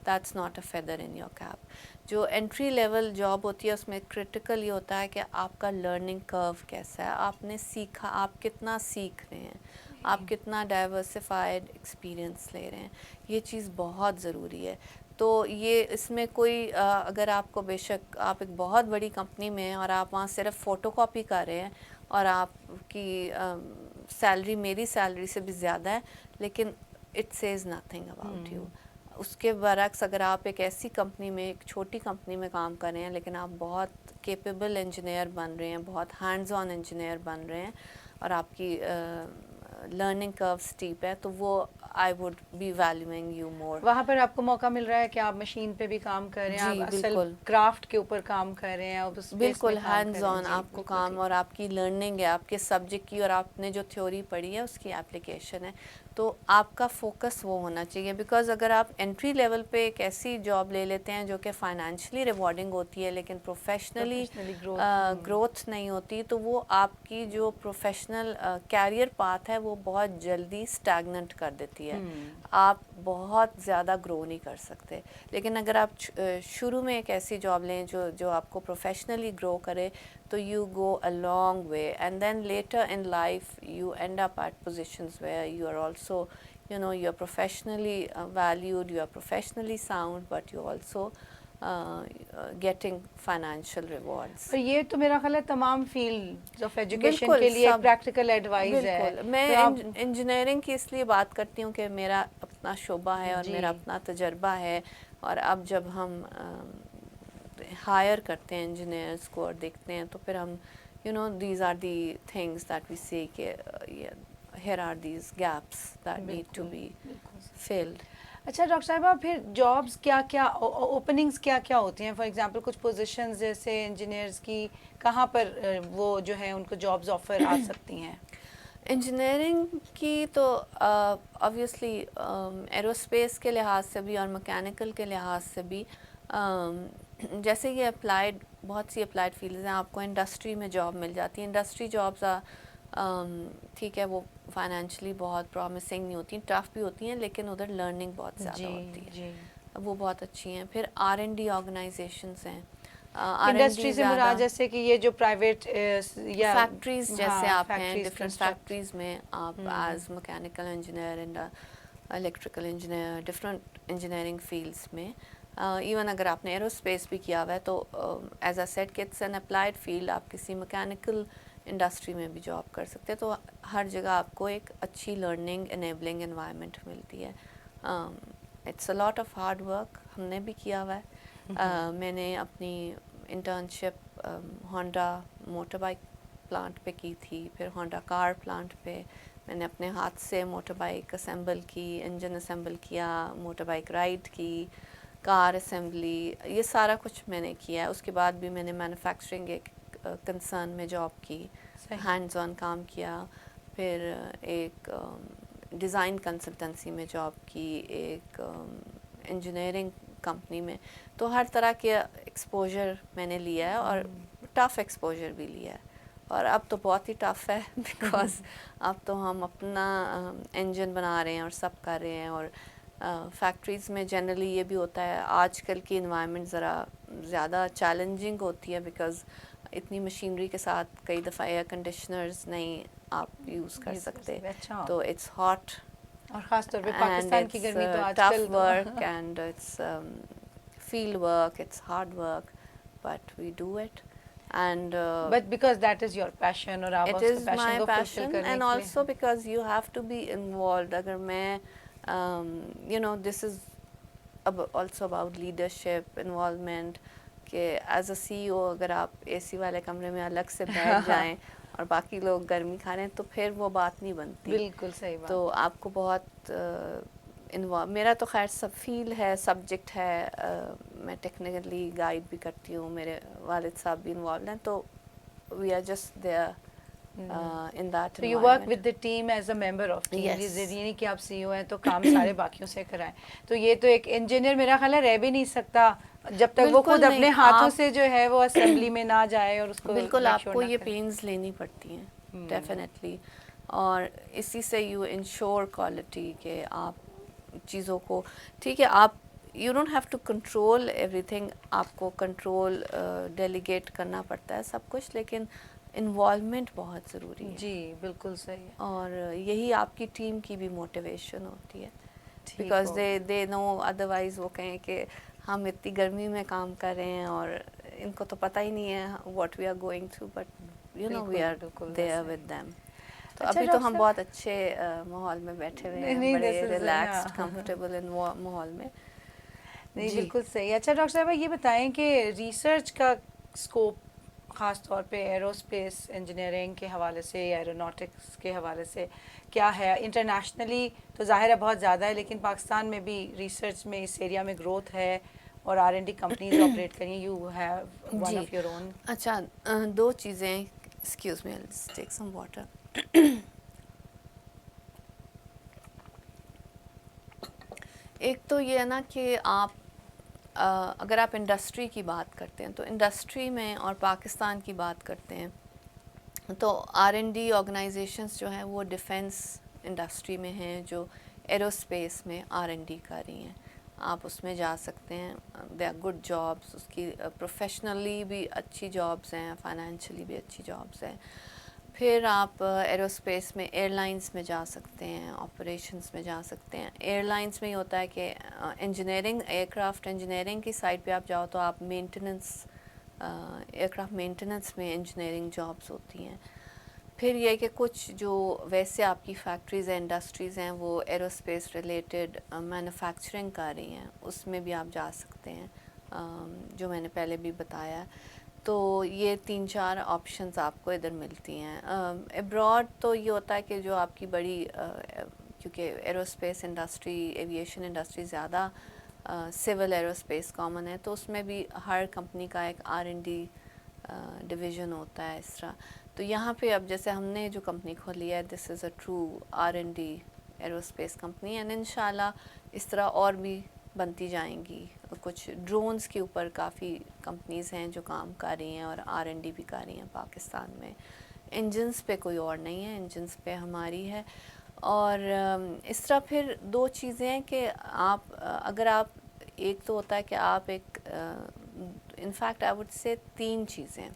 that's not a feather in your cap. جو انٹری لیول جاب ہوتی ہے اس میں کرٹیکل یہ ہوتا ہے کہ آپ کا لرننگ کرو کیسا ہے, آپ نے سیکھا, آپ کتنا سیکھ رہے ہیں, آپ کتنا ڈائیورسفائڈ ایکسپیرئنس لے رہے ہیں. یہ چیز بہت ضروری ہے. تو یہ اس میں کوئی اگر آپ کو بے شک آپ ایک بہت بڑی کمپنی میں ہیں اور آپ وہاں صرف فوٹو کاپی کر رہے ہیں اور آپ کی سیلری میری سیلری سے بھی زیادہ ہے لیکن it says nothing about you. اس کے برعکس اگر آپ ایک ایسی کمپنی میں, ایک چھوٹی کمپنی میں کام کر رہے ہیں لیکن آپ بہت کیپیبل انجینئر بن رہے ہیں, بہت ہینڈز آن انجینئر بن رہے ہیں اور آپ کی لرننگ کرو اسٹیپ ہے, تو وہ I would be valuing you more. وہاں پر آپ کو موقع مل رہا ہے کہ آپ مشین پہ بھی کام کر رہے ہیں, آپ اصل کرافٹ کے اوپر کام کر رہے ہیں, آپ بالکل ہینڈز آن آپ کو کام, اور آپ کی لرننگ ہے آپ کے سبجیکٹ کی اور آپ نے جو تھیوری پڑھی ہے اس کی اپلیکیشن ہے. تو آپ کا فوکس وہ ہونا چاہیے بیکاز اگر آپ انٹری لیول پہ ایک ایسی جاب لے لیتے ہیں جو کہ فائنینشلی ریوارڈنگ ہوتی ہے لیکن پروفیشنلی گروتھ نہیں ہوتی تو وہ آپ کی جو پروفیشنل کیریئر پاتھ ہے وہ بہت جلدی اسٹیگننٹ کر دیتی ہے, آپ بہت زیادہ گرو نہیں کر سکتے. لیکن اگر آپ شروع میں ایک ایسی جاب لیں جو آپ کو پروفیشنلی گرو کرے تو you go a long way, and then later in life you end up at positions where you are also you know you are professionally valued, you are professionally sound, but you also getting financial rewards. اور یہ تو میرا خیال ہے تمام field of education کے لیے practical advise ہے. بالکل میں انجینئرنگ کی اس لیے بات کرتی ہوں کہ میرا اپنا شعبہ ہے اور میرا اپنا تجربہ ہے, اور اب جب ہم ہائر کرتے ہیں انجینئرس کو اور دیکھتے ہیں تو پھر ہم you know these are the things that we see کہ here are these gaps that need to be filled. اچھا ڈاکٹر صاحبہ, پھر جابس کیا کیا اوپننگس کیا کیا ہوتی ہیں؟ فار ایگزامپل کچھ پوزیشنز جیسے انجینئرس کی کہاں پر وہ جو ہے ان کو جابز آفر آ سکتی ہیں؟ انجینئرنگ کی تو آبویسلی ایروسپیس کے لحاظ سے بھی اور مکینیکل کے لحاظ سے بھی, جیسے یہ اپلائیڈ بہت سی اپلائیڈ فیلڈز ہیں, آپ کو انڈسٹری میں جاب مل جاتی ہے. انڈسٹری جابز ٹھیک ہے وہ فائنینشلی بہت پرومسنگ نہیں ہوتی ہیں, ٹف بھی ہوتی ہیں, لیکن ادھر لرننگ بہت زیادہ ہوتی ہے, جی وہ بہت اچھی ہیں. پھر R&D آرگنائزیشنز ہیں, R&D انڈسٹری سے زیادہ مراد جیسے کہ یہ جو پرائیویٹ یا فیکٹریز جیسے ہاں آپ ہیں, فیکٹریز ڈفرینٹ کنسٹرکٹ. فیکٹریز میں آپ as mechanical engineer and electrical engineer, different engineering fields میں, ایون اگر آپ نے ایرو اسپیس بھی کیا ہوا ہے تو ایز اے سیٹ کہ اٹس این اپلائڈ فیلڈ, آپ کسی مکینیکل انڈسٹری میں بھی جاب کر سکتے ہیں, تو ہر جگہ آپ کو ایک اچھی لرننگ انیبلنگ انوائرمنٹ ملتی ہے. It's a lot of hard work, ہم نے بھی کیا ہوا ہے. میں نے اپنی internship Honda motorbike plant پہ کی تھی, پھر ہونڈا کار پلانٹ پہ میں نے اپنے ہاتھ سے موٹر بائک اسمبل کی, انجن اسمبل کیا, موٹر بائک رائڈ کی, کار اسمبلی, یہ سارا کچھ میں نے کیا ہے. اس کے بعد بھی میں نے مینوفیکچرنگ ایک کنسرن میں جاب کی, ہینڈز آن کام کیا, پھر ایک ڈیزائن کنسلٹنسی میں جاب کی, ایک انجینئرنگ کمپنی میں. تو ہر طرح کے ایکسپوجر میں نے لیا ہے, اور ٹف ایکسپوجر بھی لیا ہے. اور اب تو بہت ہی ٹف ہے بیکاز اب تو ہم اپنا انجن بنا رہے ہیں اور سب کر رہے ہیں, اور فیکٹریز میں جنرلی یہ بھی ہوتا ہے آج کل کی انوائرمنٹ ذرا زیادہ چیلنجنگ ہوتی ہے, بیکاز اتنی مشینری کے ساتھ کئی دفعہ ایئر کنڈیشنرز نہیں آپ یوز کر سکتے, اچھا, تو اٹس ہاٹ اور خاص طور پہ اینڈ پاکستان کی اٹس گرمی تو آج کل tough to work and it's field work, it's hard work, but we do it. And but because that is your passion اور آپ it اس کو is my پیشن کو فلفل passion, کرنے and کے also لیے because you have to be involved. اگر میں this is also about leadership involvement, کہ ایز اے CEO اگر آپ اے سی والے کمرے میں الگ سے بیٹھ جائیں اور باقی لوگ گرمی کھا رہے ہیں تو پھر وہ بات نہیں بنتی. بالکل صحیح بات. تو آپ کو بہت میرا تو خیر سب فیلڈ ہے, سبجیکٹ ہے, میں ٹیکنیکلی گائیڈ بھی کرتی ہوں, میرے والد صاحب بھی انوالوڈ ہیں, تو we are just there in that So you work environment. with the team as a member of team. Yes. یہ ضروری نہیں کہ آپ CEO ہیں تو کام سارے باقیوں سے کرائیں. تو یہ تو ایک انجینئر میرا خیال ہے رہ بھی نہیں سکتا جب تک وہ خود بالکل اپنے نہیں, ہاتھوں سے جو ہے وہ اسمبلی میں نہ جائے اور اس کو بالکل میک آپ شور کو نہ یہ کرے. پینز لینی پڑتی ہیں ڈیفینیٹلی, اور اسی سے یو انشور کوالٹی کہ آپ چیزوں کو ٹھیک ہے, آپ you don't have to control ایوری تھنگ, آپ کو کنٹرول ڈیلیگیٹ کرنا پڑتا ہے سب کچھ, لیکن انوالومنٹ بہت ضروری ہے. جی بالکل صحیح ہے. اور یہی آپ کی ٹیم کی بھی موٹیویشن ہوتی ہے, ٹھیک because who they know, otherwise وہ کہیں کہ ہم اتنی گرمی میں کام کر رہے ہیں اور ان کو تو پتہ ہی نہیں ہے what we are going through, but we are there with them. تو اچھا ابھی تو ہم ڈاکٹر بہت اچھے ماحول میں بیٹھے ہوئے ہیں, نہیں بڑے دس ریلیکسڈ کمفرٹیبل ماحول میں. نہیں جی بالکل صحیح. اچھا ڈاکٹر صاحبہ یہ بتائیں کہ ریسرچ کا اسکوپ خاص طور پہ ایرو اسپیس انجینئرنگ کے حوالے سے یا ایروناٹکس کے حوالے سے کیا ہے؟ انٹرنیشنلی تو ظاہر ہے بہت زیادہ ہے, لیکن پاکستان میں بھی ریسرچ میں اس ایریا میں گروتھ ہے اور R&D کمپنیز آپریٹ کریں, یو ہیو ون جی. Of your own. اچھا, دو چیزیں, ایکسکیوز می آئی ٹیک سم واٹر. ایک تو یہ ہے نا کہ آپ اگر آپ انڈسٹری کی بات کرتے ہیں تو انڈسٹری میں, اور پاکستان کی بات کرتے ہیں تو R&D آرگنائزیشنز جو ہیں وہ ڈیفینس انڈسٹری میں ہیں, جو ایرو اسپیس میں R&D کر رہی ہیں. آپ اس میں جا سکتے ہیں, دے آر گڈ جابس, اس کی پروفیشنلی بھی اچھی جابس ہیں, فائنینشلی بھی اچھی جابس ہیں. پھر آپ ایرو اسپیس میں ایئر لائنس میں جا سکتے ہیں, آپریشنس میں جا سکتے ہیں. ایئر لائنس میں یہ ہوتا ہے کہ انجینئرنگ, ایئر کرافٹ انجینئرنگ کی سائڈ پہ آپ جاؤ تو آپ مینٹیننس, ایئر کرافٹ مینٹیننس میں انجینئرنگ جابس ہوتی ہیں. پھر یہ کہ کچھ جو ویسے آپ کی فیکٹریز ہیں, انڈسٹریز ہیں, وہ ایرو اسپیس ریلیٹڈ مینوفیکچرنگ کر رہی ہیں, اس میں بھی آپ جا سکتے ہیں, جو میں نے پہلے بھی بتایا. تو یہ 3-4 آپشنز آپ کو ادھر ملتی ہیں. ابراڈ تو یہ ہوتا ہے کہ جو آپ کی بڑی, کیونکہ aerospace industry, aviation industry زیادہ سول ایرو اسپیس کامن ہے, تو اس میں بھی ہر کمپنی کا ایک R&D ڈویژن ہوتا ہے اس طرح. تو یہاں پہ اب جیسے ہم نے جو کمپنی کھولی ہے, this is a true R&D aerospace company, and انشاءاللہ اس طرح اور بھی بنتی جائیں گی. کچھ ڈرونز کے اوپر کافی کمپنیز ہیں جو کام کر رہی ہیں اور R&D بھی کر رہی ہیں پاکستان میں. انجنس پہ کوئی اور نہیں ہے، انجنس پہ ہماری ہے. اور اس طرح پھر دو چیزیں ہیں کہ آپ اگر آپ ایک تو ہوتا ہے کہ آپ ایک انفیکٹ آئی وڈ سے تین چیزیں.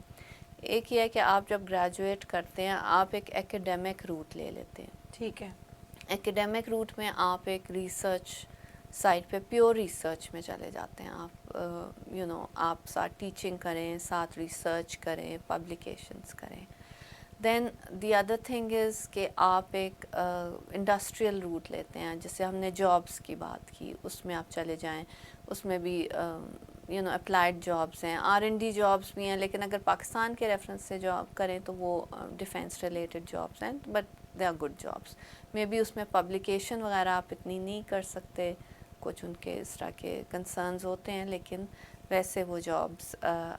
ایک یہ ہے کہ آپ جب گریجویٹ کرتے ہیں آپ ایک ایکیڈیمک روٹ لے لیتے ہیں. ٹھیک ہے. ایکیڈیمک روٹ میں آپ ایک ریسرچ سائٹ پہ پیور ریسرچ میں چلے جاتے ہیں. آپ آپ ساتھ ٹیچنگ کریں، ساتھ ریسرچ کریں، پبلیکیشنز کریں. دین دی ادر تھنگ از کہ آپ ایک انڈسٹریل روٹ لیتے ہیں. جیسے ہم نے جابس کی بات کی، اس میں آپ چلے جائیں. اس میں بھی اپلائیڈ جابس ہیں، R&D جابس بھی ہیں، لیکن اگر پاکستان کے ریفرنس سے جاب کریں تو وہ ڈیفینس ریلیٹڈ جابس ہیں، but they are good jobs. Maybe اس میں پبلیکیشن وغیرہ آپ اتنی نہیں کر سکتے، کچھ ان کے اس طرح کے کنسرنز ہوتے ہیں، لیکن ویسے وہ جابس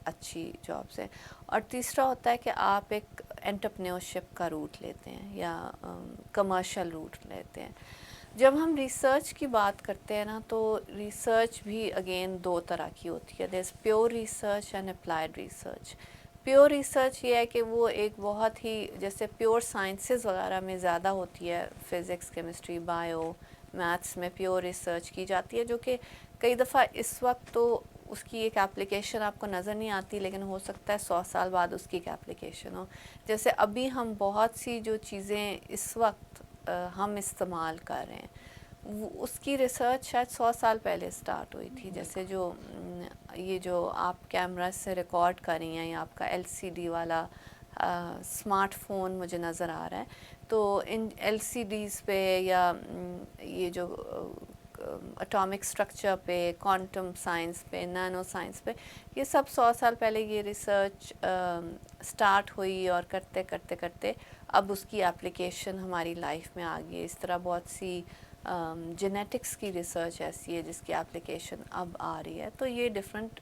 اچھی جابس ہیں. اور تیسرا ہوتا ہے کہ آپ ایک انٹرپرینیورشپ کا روٹ لیتے ہیں یا کمرشل روٹ لیتے ہیں. جب ہم ریسرچ کی بات کرتے ہیں نا تو ریسرچ بھی اگین دو طرح کی ہوتی ہے. There is pure research and applied research. Pure research یہ ہے کہ وہ ایک بہت ہی جیسے پیور سائنسز وغیرہ میں زیادہ ہوتی ہے، فزکس، کیمسٹری، بایو، میتھس میں پیور ریسرچ کی جاتی ہے، جو کہ کئی دفعہ اس وقت تو اس کی ایک ایپلیکیشن آپ کو نظر نہیں آتی، لیکن ہو سکتا ہے 100 سال بعد اس کی ایک ایپلیکیشن ہو. جیسے ابھی ہم بہت سی جو چیزیں اس وقت ہم استعمال کر رہے ہیں، اس کی ریسرچ شاید 100 سال پہلے سٹارٹ ہوئی تھی. جیسے جو یہ جو آپ کیمرہ سے ریکارڈ کر رہی ہیں، یا آپ کا LCD والا اسمارٹ فون مجھے نظر آ رہا ہے، تو ان LCDs پہ یا یہ جو اٹامک سٹرکچر پہ، کوانٹم سائنس پہ، نینو سائنس پہ، یہ سب 100 سال پہلے یہ ریسرچ سٹارٹ ہوئی، اور کرتے کرتے کرتے اب اس کی ایپلیکیشن ہماری لائف میں آ گئی ہے. اس طرح بہت سی جینیٹکس کی ریسرچ ایسی ہے جس کی ایپلیکیشن اب آ رہی ہے. تو یہ ڈفرینٹ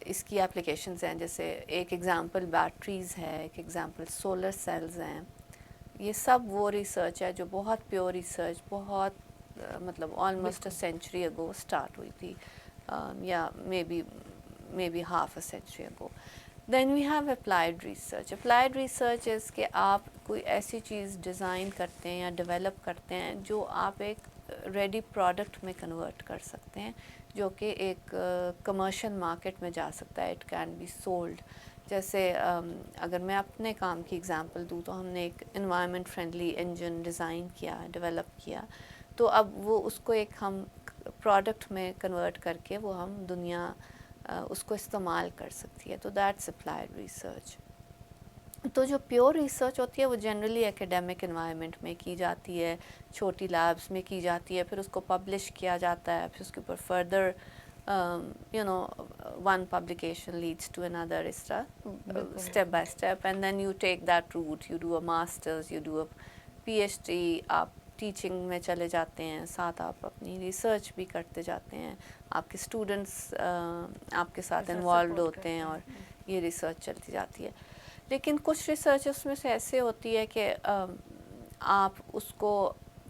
اس کی ایپلیکیشنز ہیں. جیسے ایک ایگزامپل بیٹریز ہے، ایک ایگزامپل سولر سیلز ہیں. یہ سب وہ ریسرچ ہے جو بہت پیور ریسرچ، بہت مطلب آلموسٹ سینچری اگو سٹارٹ ہوئی تھی، یا maybe half a century ago. Then we have applied research. Applied research is کہ آپ کوئی ایسی چیز ڈیزائن کرتے ہیں یا ڈیولپ کرتے ہیں جو آپ ایک ریڈی پروڈکٹ میں کنورٹ کر سکتے ہیں، جو کہ ایک کمرشل مارکیٹ میں جا سکتا ہے. It can be solved. جیسے اگر میں اپنے کام کی اگزامپل دوں تو ہم نے ایک انوائرمنٹ فرینڈلی انجن ڈیزائن کیا، ڈیولپ کیا، تو اب وہ اس کو ایک ہم پروڈکٹ میں کنورٹ کر کے وہ ہم دنیا اس کو استعمال کر سکتی ہے. تو دیٹس اپلائیڈ ریسرچ. تو جو پیور ریسرچ ہوتی ہے وہ جنرلی ایکیڈیمک انوائرمنٹ میں کی جاتی ہے، چھوٹی لیبس میں کی جاتی ہے، پھر اس کو پبلش کیا جاتا ہے، پھر اس کے اوپر further one publication leads to اندر، اس طرح step by step. And then you take that route, you do a masters, you do a PhD. آپ ٹیچنگ میں چلے جاتے ہیں، ساتھ آپ اپنی ریسرچ بھی کرتے جاتے ہیں، آپ کے اسٹوڈنٹس آپ کے ساتھ انوالوڈ ہوتے ہیں، اور یہ ریسرچ چلتی جاتی ہے. لیکن کچھ ریسرچ اس میں سے ایسے ہوتی ہے کہ آپ اس کو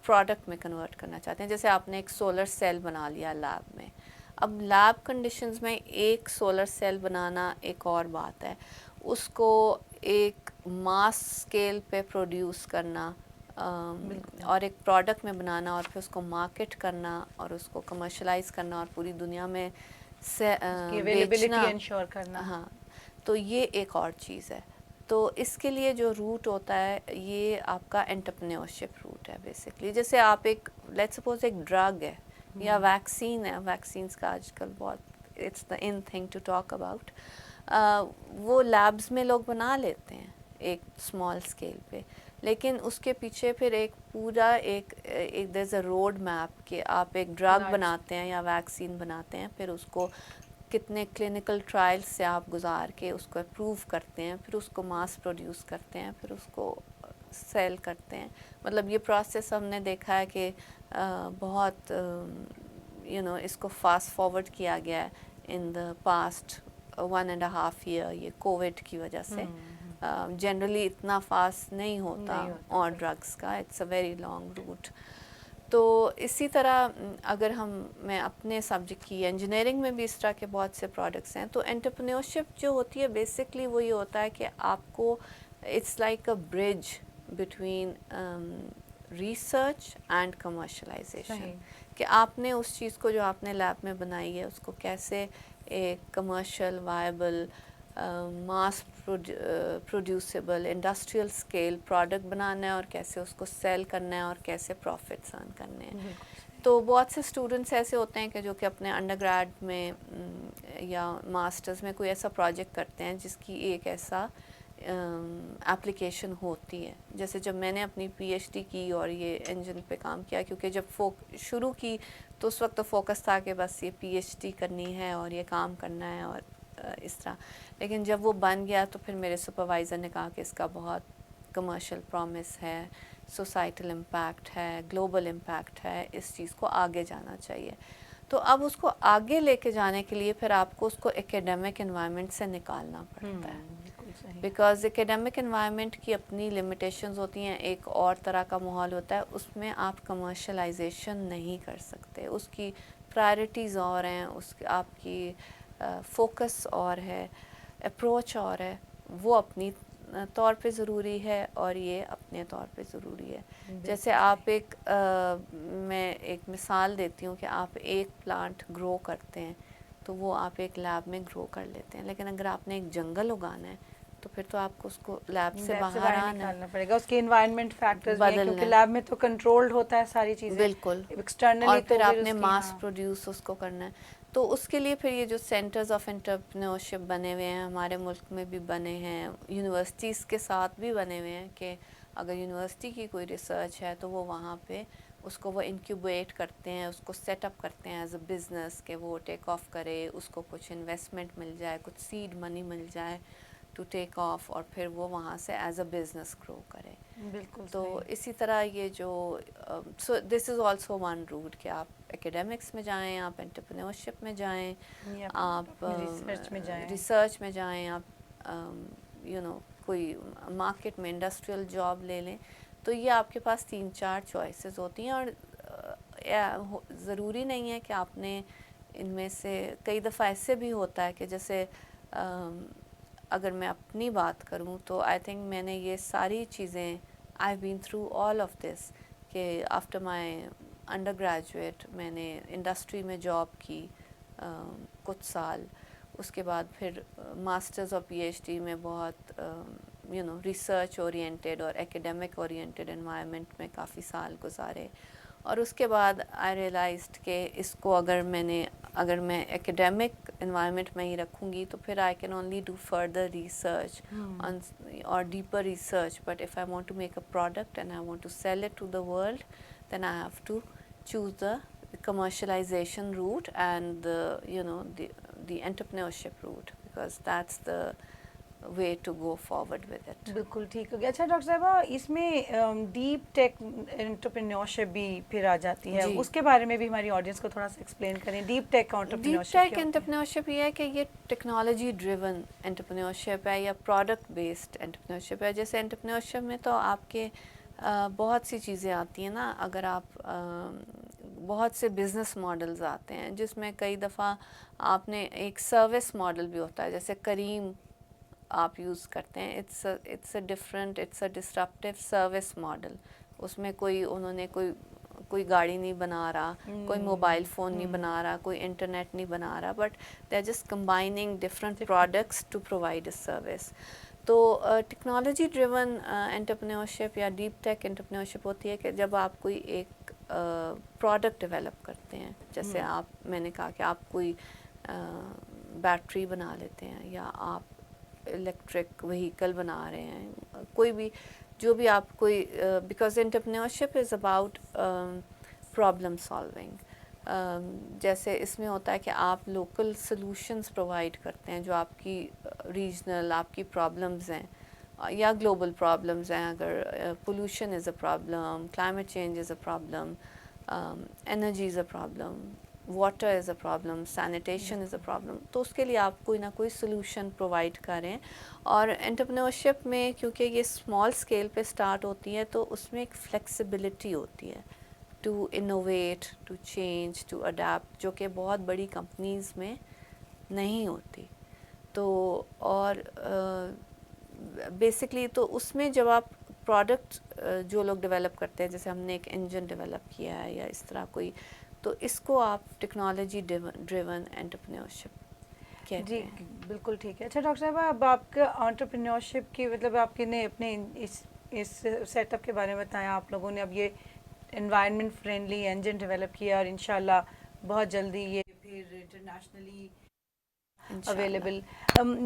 پروڈکٹ میں کنورٹ کرنا چاہتے ہیں. جیسے آپ نے ایک سولر سیل بنا لیا لیب میں. اب لیب کنڈیشنز میں ایک سولر سیل بنانا ایک اور بات ہے، اس کو ایک ماس اسکیل پہ پروڈیوس کرنا اور ایک پروڈکٹ میں بنانا، اور پھر اس کو مارکیٹ کرنا، اور اس کو کمرشلائز کرنا، اور پوری دنیا میں بیچنا، انشور کرنا. ہاں، تو یہ ایک اور چیز ہے. تو اس کے لیے جو روٹ ہوتا ہے یہ آپ کا انٹرپرینیورشپ روٹ ہے بیسکلی. جیسے آپ ایک لیٹس سپوز ایک ڈرگ ہے یا ویکسین ہے، ویکسینس کا آج کل بہت it's the in thing to talk about. وہ لیبز میں لوگ بنا لیتے ہیں ایک اسمال اسکیل پہ، لیکن اس کے پیچھے پھر ایک پورا ایک دیر از اے روڈ میپ کہ آپ ایک ڈرگ بناتے ہیں یا ویکسین بناتے ہیں، پھر اس کو کتنے کلینکل ٹرائلز سے آپ گزار کے اس کو اپروو کرتے ہیں، پھر اس کو ماس پروڈیوس کرتے ہیں، پھر اس کو سیل کرتے ہیں. مطلب یہ پروسیس ہم نے دیکھا ہے کہ بہت اس کو فاسٹ فارورڈ کیا گیا ہے ان دا پاسٹ 1.5 year یہ کووڈ کی وجہ سے. جنرلی اتنا فاسٹ نہیں ہوتا اور ڈرگس کا، it's a very long route. تو اسی طرح اگر میں اپنے سبجیکٹ کی انجینئرنگ میں بھی اس طرح کے بہت سے پروڈکٹس ہیں. تو انٹرپرینیورشپ جو ہوتی ہے بیسکلی وہ یہ ہوتا ہے کہ آپ کو it's like a bridge between research and commercialization. صحیح. کہ آپ نے اس چیز کو جو آپ نے لیب میں بنائی ہے اس کو کیسے ایک کمرشل وائبل ماس پروڈیوسیبل انڈسٹریل اسکیل پروڈکٹ بنانا ہے اور کیسے اس کو سیل کرنا ہے اور کیسے پروفٹس ارن کرنے ہیں. تو بہت سے اسٹوڈنٹس ایسے ہوتے ہیں کہ جو کہ اپنے انڈر گریڈ میں یا ماسٹرز میں کوئی ایسا پروجیکٹ کرتے ہیں جس کی ایک ایسا اپلیکیشن ہوتی ہے. جیسے جب میں نے اپنی پی ایچ ڈی کی اور یہ انجن پہ کام کیا، کیونکہ جب شروع کی تو اس وقت تو فوکس تھا کہ بس یہ پی ایچ ڈی کرنی ہے اور یہ کام کرنا ہے اور اس طرح. لیکن جب وہ بن گیا تو پھر میرے سپروائزر نے کہا کہ اس کا بہت کمرشل پرومس ہے، سوسائٹل امپیکٹ ہے، گلوبل امپیکٹ ہے، اس چیز کو آگے جانا چاہیے. تو اب اس کو آگے لے کے جانے کے لیے پھر آپ کو اس کو ایکیڈیمک انوائرمنٹ سے نکالنا پڑتا ہے. بیکاز ایکیڈیمک انوائرمنٹ کی اپنی لمیٹیشنز ہوتی ہیں، ایک اور طرح کا ماحول ہوتا ہے، اس میں آپ کمرشلائزیشن نہیں کر سکتے. اس کی پرائرٹیز اور ہیں، اس کی آپ کی فوکس اور ہے، اپروچ اور ہے. وہ اپنی طور پہ ضروری ہے اور یہ اپنے طور پہ ضروری ہے. جیسے آپ ایک میں ایک مثال دیتی ہوں کہ آپ ایک پلانٹ گرو کرتے ہیں تو وہ آپ ایک لیب میں گرو کر لیتے ہیں، لیکن اگر آپ نے ایک جنگل اگانا ہے تو پھر تو آپ کو اس کو لیب سے باہر آنا نکالنا پڑے گا. اس کے انوائرمنٹ فیکٹرز بھی ہیں بدلنا کیونکہ ہے. لیب میں تو کنٹرولڈ ہوتا ہے ساری چیزیں بالکل. ایکسٹرنلی، اور تو پھر آپ نے اس کی ماس پروڈیوس اس کو کرنا ہے. تو اس کے لیے پھر یہ جو سینٹرز آف انٹرپرینورشپ بنے ہوئے ہیں ہمارے ملک میں بھی بنے ہیں، یونیورسٹیز کے ساتھ بھی بنے ہوئے ہیں کہ اگر یونیورسٹی کی کوئی ریسرچ ہے تو وہ وہاں پہ اس کو وہ انکیوبیٹ کرتے ہیں، اس کو سیٹ اپ کرتے ہیں ایز اے بزنس کہ وہ ٹیک آف کرے، اس کو کچھ انویسٹمنٹ مل جائے، کچھ سیڈ منی مل جائے ٹو ٹیک آف، اور پھر وہ وہاں سے ایز اے بزنس گرو کرے. بالکل. تو اسی طرح یہ جو سو دس از آلسو ون روٹ کہ آپ اکیڈیمکس میں جائیں، آپ انٹرپرینورشپ میں جائیں، آپ ریسرچ میں جائیں، آپ کوئی مارکیٹ میں انڈسٹریل جاب لے لیں. تو یہ آپ کے پاس 3-4 چوائسیز ہوتی ہیں، اور ضروری نہیں ہے کہ آپ نے ان میں سے کئی دفعہ ایسے بھی ہوتا ہے کہ جیسے اگر میں اپنی بات کروں تو آئی تھنک میں نے یہ ساری چیزیں آئی been through all of this کہ آفٹر مائی انڈر گریجویٹ میں نے انڈسٹری میں جاب کی کچھ سال، اس کے بعد پھر ماسٹرز اور پی ایچ ڈی میں بہت ریسرچ اورینٹیڈ اور ایکیڈیمک اورینٹیڈ انوائرمنٹ میں کافی سال گزارے. اور اس کے بعد آئی ریئلائزڈ کہ اس کو اگر میں ایکیڈیمک انوائرمنٹ میں ہی رکھوں گی تو پھر I can only do further research اور deeper research. But if I want to make a product and I want to sell it to the world then I have to choose the commercialization route and the entrepreneurship route, because that's the way to go forward with it. بالکل ٹھیک ہو گیا. اچھا doctor صاحبہ، اس میں deep ٹیک entrepreneurship بھی پھر آ جاتی ہے، اس کے بارے میں بھی ہماری آڈینس کو تھوڑا سا ایکسپلین کریں. ڈیپ ٹیک انٹرپرینیورشپ ڈیپ ٹیک انٹرپرینورشپ یہ ہے کہ یہ ٹیکنالوجی ڈریون انٹرپرینورشپ ہے یا پروڈکٹ بیسڈ انٹرپرینورشپ ہے. جیسے انٹرپرینورشپ میں تو آپ کے بہت سی چیزیں آتی ہیں نا. اگر آپ بہت سے بزنس ماڈلز آتے ہیں جس میں کئی دفعہ آپ نے ایک سروس ماڈل بھی ہوتا ہے، جیسے کریم آپ یوز کرتے ہیں. It's a different, it's a disruptive service model. اس میں انہوں نے کوئی گاڑی نہیں بنا رہا، کوئی موبائل فون نہیں بنا رہا، کوئی انٹرنیٹ نہیں بنا رہا، but they are just combining different products to provide a service. تو ٹیکنالوجی ڈریون انٹرپرینورشپ یا ڈیپ ٹیک انٹرپرینورشپ ہوتی ہے کہ جب آپ کوئی ایک پروڈکٹ ڈیولپ کرتے ہیں، جیسے میں نے کہا کہ آپ کوئی بیٹری بنا لیتے ہیں یا آپ الیکٹرک وہیکل بنا رہے ہیں، کوئی بھی جو بھی آپ کوئی because entrepreneurship is about problem solving. جیسے اس میں ہوتا ہے کہ آپ لوکل سلوشنز پرووائڈ کرتے ہیں جو آپ کی ریجنل آپ کی پرابلمز ہیں یا گلوبل پرابلمز ہیں. اگر pollution is a problem, climate change is a problem, energy is a problem, water is a problem, sanitation is a problem, تو اس کے لیے آپ کوئی نہ کوئی سلوشن پرووائڈ کریں. اور انٹرپرینورشپ میں کیونکہ یہ اسمال اسکیل پہ اسٹارٹ ہوتی ہے تو اس میں ایک فلیکسیبلٹی ہوتی ہے to innovate, to change, to adapt, جو کہ بہت بڑی کمپنیز میں نہیں ہوتی. تو اور بیسکلی تو اس میں جب آپ پروڈکٹ جو لوگ ڈیولپ کرتے ہیں، جیسے ہم نے ایک انجن ڈیولپ کیا ہے یا اس طرح کوئی، تو اس کو آپ ٹیکنالوجی ڈریون انٹرپرینیورشپ کہتے جی ہیں. بالکل ٹھیک ہے. اچھا ڈاکٹر صاحبہ، اب آپ کا انٹرپرینیورشپ کی مطلب آپ کے نے اپنے اس سیٹ اپ کے بارے میں بتایا. آپ لوگوں نے اب یہ انوائرمنٹ فرینڈلی انجن ڈیولپ کیا اور انشاءاللہ بہت جلدی یہ پھر انٹرنیشنلی انشاءاللہ. اویلیبل.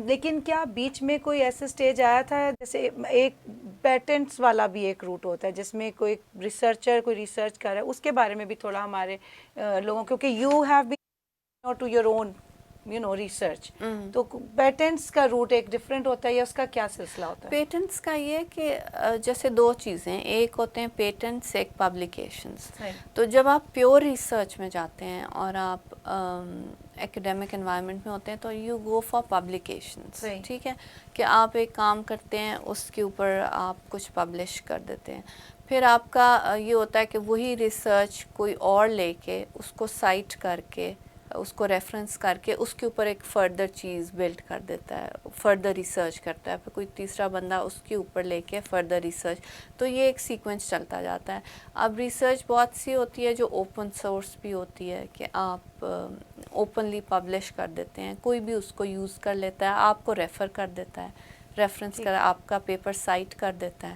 لیکن کیا بیچ میں کوئی ایسا اسٹیج آیا تھا، جیسے ایک پیٹنٹس والا بھی ایک روٹ ہوتا ہے جس میں کوئی ریسرچر کوئی ریسرچ کر رہا ہے، اس کے بارے میں بھی تھوڑا ہمارے لوگوں، کیونکہ you have been to your own research, تو پیٹنٹس کا روٹ ایک ڈفرینٹ ہوتا ہے یا اس کا کیا سلسلہ ہوتا ہے؟ پیٹنٹس کا یہ کہ جیسے دو چیزیں، ایک ہوتے ہیں پیٹنٹس، ایک پبلیکیشنز. تو جب آپ پیور ریسرچ میں جاتے ہیں اور آپ ایکڈیمک انوائرمنٹ میں ہوتے ہیں تو یو گو فار پبلیکیشنز. ٹھیک ہے، کہ آپ ایک کام کرتے ہیں، اس کے اوپر آپ کچھ پبلش کر دیتے ہیں. پھر آپ کا یہ ہوتا ہے کہ وہی ریسرچ کوئی اور لے کے اس کو سائٹ کر کے، اس کو ریفرنس کر کے اس کے اوپر ایک فردر چیز بلڈ کر دیتا ہے، فردر ریسرچ کرتا ہے. پھر کوئی تیسرا بندہ اس کے اوپر لے کے فردر ریسرچ. تو یہ ایک سیکوینس چلتا جاتا ہے. اب ریسرچ بہت سی ہوتی ہے جو اوپن سورس بھی ہوتی ہے، کہ آپ اوپنلی پبلش کر دیتے ہیں، کوئی بھی اس کو یوز کر لیتا ہے، آپ کو ریفر کر دیتا ہے، ریفرنس کر آپ کا پیپر سائٹ کر دیتا ہے،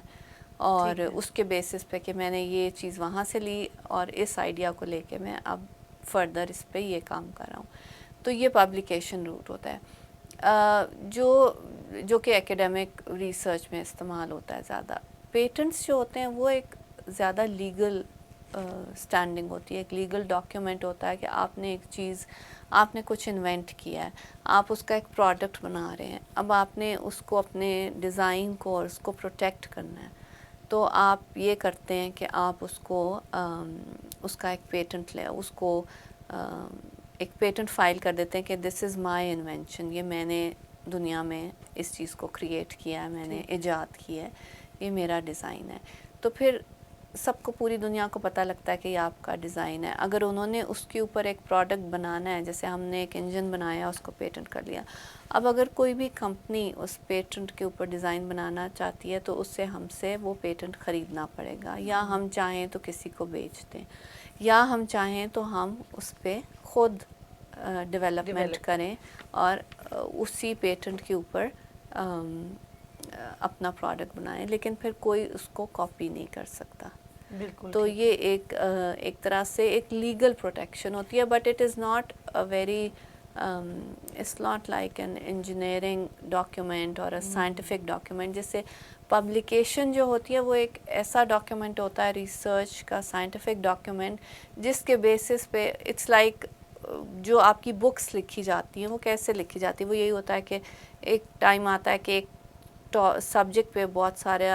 اور اس کے بیسس پہ کہ میں نے یہ چیز وہاں سے لی اور اس آئیڈیا کو لے کے میں اب فردر اس پہ یہ کام کر رہا ہوں. تو یہ پبلیکیشن روٹ ہوتا ہے جو کہ ایکڈیمک ریسرچ میں استعمال ہوتا ہے زیادہ. پیٹنٹس جو ہوتے ہیں وہ ایک زیادہ لیگل اسٹینڈنگ ہوتی ہے، ایک لیگل ڈاکیومنٹ ہوتا ہے کہ آپ نے ایک چیز، آپ نے کچھ انوینٹ کیا ہے، آپ اس کا ایک پروڈکٹ بنا رہے ہیں. اب آپ نے اس کو اپنے ڈیزائن کو اور اس کو پروٹیکٹ کرنا ہے، تو آپ یہ کرتے ہیں کہ آپ اس کو اس کا ایک پیٹنٹ اس کو ایک پیٹنٹ فائل کر دیتے ہیں کہ دس از مائی انوینشن، یہ میں نے دنیا میں اس چیز کو کریٹ کیا ہے، میں نے ایجاد کیا ہے، یہ میرا ڈیزائن ہے. تو پھر سب کو، پوری دنیا کو پتہ لگتا ہے کہ یہ آپ کا ڈیزائن ہے. اگر انہوں نے اس کے اوپر ایک پروڈکٹ بنانا ہے، جیسے ہم نے ایک انجن بنایا، اس کو پیٹنٹ کر لیا. اب اگر کوئی بھی کمپنی اس پیٹنٹ کے اوپر ڈیزائن بنانا چاہتی ہے تو اس سے ہم سے وہ پیٹنٹ خریدنا پڑے گا، یا ہم چاہیں تو کسی کو بیچ دیں، یا ہم چاہیں تو ہم اس پہ خود ڈیولپمنٹ کریں اور اسی پیٹنٹ کے اوپر اپنا پروڈکٹ بنائیں، لیکن پھر کوئی اس کو کاپی نہیں کر سکتا. بالکل. تو یہ ایک طرح سے ایک لیگل پروٹیکشن ہوتی ہے، but it is not very it's not like an engineering document اور سائنٹیفک ڈاکیومنٹ. جس سے پبلیکیشن جو ہوتی ہے وہ ایک ایسا ڈاکیومنٹ ہوتا ہے، ریسرچ کا سائنٹیفک ڈاکیومنٹ، جس کے بیسس پہ اٹس لائک جو آپ کی بکس لکھی جاتی ہیں وہ کیسے لکھی جاتی ہے. وہ یہی ہوتا ہے کہ ایک ٹائم آتا ہے کہ ایک سبجیکٹ پہ بہت سارے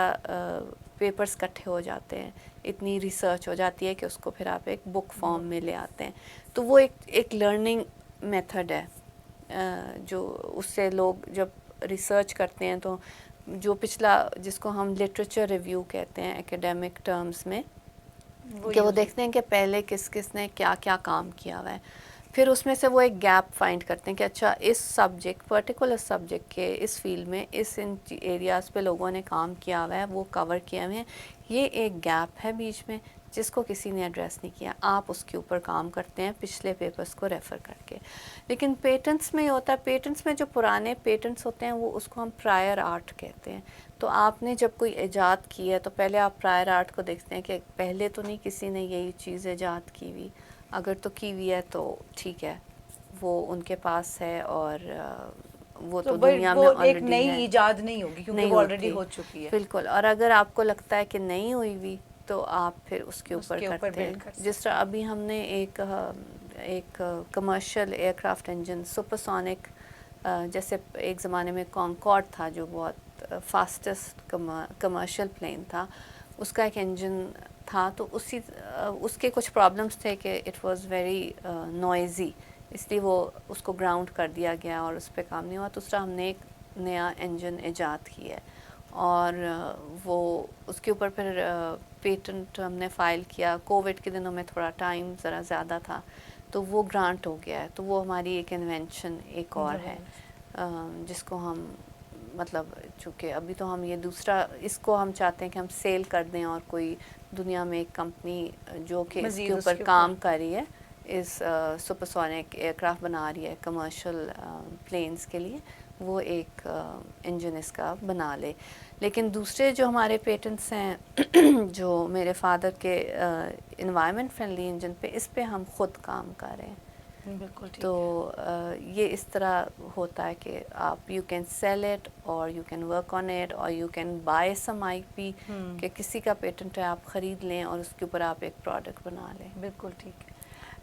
پیپرز اکٹھے ہو جاتے ہیں، اتنی ریسرچ ہو جاتی ہے کہ اس کو پھر آپ ایک بک فارم میں لے آتے ہیں. تو وہ ایک لرننگ میتھڈ ہے جو اس سے لوگ جب ریسرچ کرتے ہیں تو جو پچھلا، جس کو ہم لٹریچر ریویو کہتے ہیں ایکڈیمک ٹرمز میں، کہ وہ دیکھتے ہیں کہ پہلے کس نے کیا کیا کام کیا ہوا ہے. پھر اس میں سے وہ ایک گیپ فائنڈ کرتے ہیں کہ اچھا اس سبجیکٹ، پرٹیکولر سبجیکٹ کے اس فیلڈ میں ان ایریاز پہ لوگوں نے کام کیا ہوا ہے، وہ کور کیا ہوئے ہیں. یہ ایک گیپ ہے بیچ میں جس کو کسی نے ایڈریس نہیں کیا. آپ اس کے اوپر کام کرتے ہیں پچھلے پیپرز کو ریفر کر کے. لیکن پیٹنٹس میں یہ ہوتا ہے، پیٹنٹس میں جو پرانے پیٹنٹس ہوتے ہیں وہ اس کو ہم پرائر آرٹ کہتے ہیں. تو آپ نے جب کوئی ایجاد کی ہے تو پہلے آپ پرائر آرٹ کو دیکھتے ہیں کہ پہلے تو نہیں کسی نے یہی چیز ایجاد کی ہوئی، اگر تو کی ہوئی ہے تو ٹھیک ہے، وہ ان کے پاس ہے، اور وہ تو دنیا میں ایک آلریڈی نئی ہے، ایجاد نہیں ہوگی کیونکہ وہ آلریڈی ہو چکی ہے. بالکل. اور اگر آپ کو لگتا ہے کہ نہیں ہوئی ہوئی تو آپ پھر اس کے اوپر کرتے ہیں. جس طرح ابھی ہم نے ایک commercial aircraft engine, supersonic, جیسے ایک زمانے میں کانکارڈ تھا جو بہت فاسٹسٹ کمرشل پلین تھا، اس کا ایک انجن تھا. تو اس کے کچھ پرابلمس تھے کہ اٹ واز ویری نوائزی، اس لیے وہ اس کو گراؤنڈ کر دیا گیا اور اس پہ کام نہیں ہوا. دوسرا ہم نے ایک نیا انجن ایجاد کیا ہے اور وہ اس کے اوپر پھر پیٹنٹ ہم نے فائل کیا. کووڈ کے دنوں میں تھوڑا ٹائم ذرا زیادہ تھا تو وہ گرانٹ ہو گیا ہے. تو وہ ہماری ایک انوینشن ایک اور ہے جس کو ہم مطلب چونکہ ابھی تو ہم یہ دوسرا اس کو ہم چاہتے ہیں کہ ہم سیل کر دیں اور کوئی دنیا میں ایک کمپنی جو کہ اس کے اوپر کام کر رہی ہے اس سپر سونک ایئر کرافٹ بنا رہی ہے کمرشل پلینس کے لیے وہ ایک انجن اس کا بنا لے. لیکن دوسرے جو ہمارے پیٹنٹس ہیں جو میرے فادر کے انوائرمنٹ فرینڈلی انجن پہ اس پہ ہم خود کام کر رہے ہیں. بالکل ٹھیک. تو یہ اس طرح ہوتا ہے کہ آپ یو کین سیل اٹ اور you can work on it اور یو کین بائی سم آئی پی کہ کسی کا پیٹنٹ ہے آپ خرید لیں اور اس کے اوپر آپ ایک پروڈکٹ بنا لیں. بالکل ٹھیک ہے.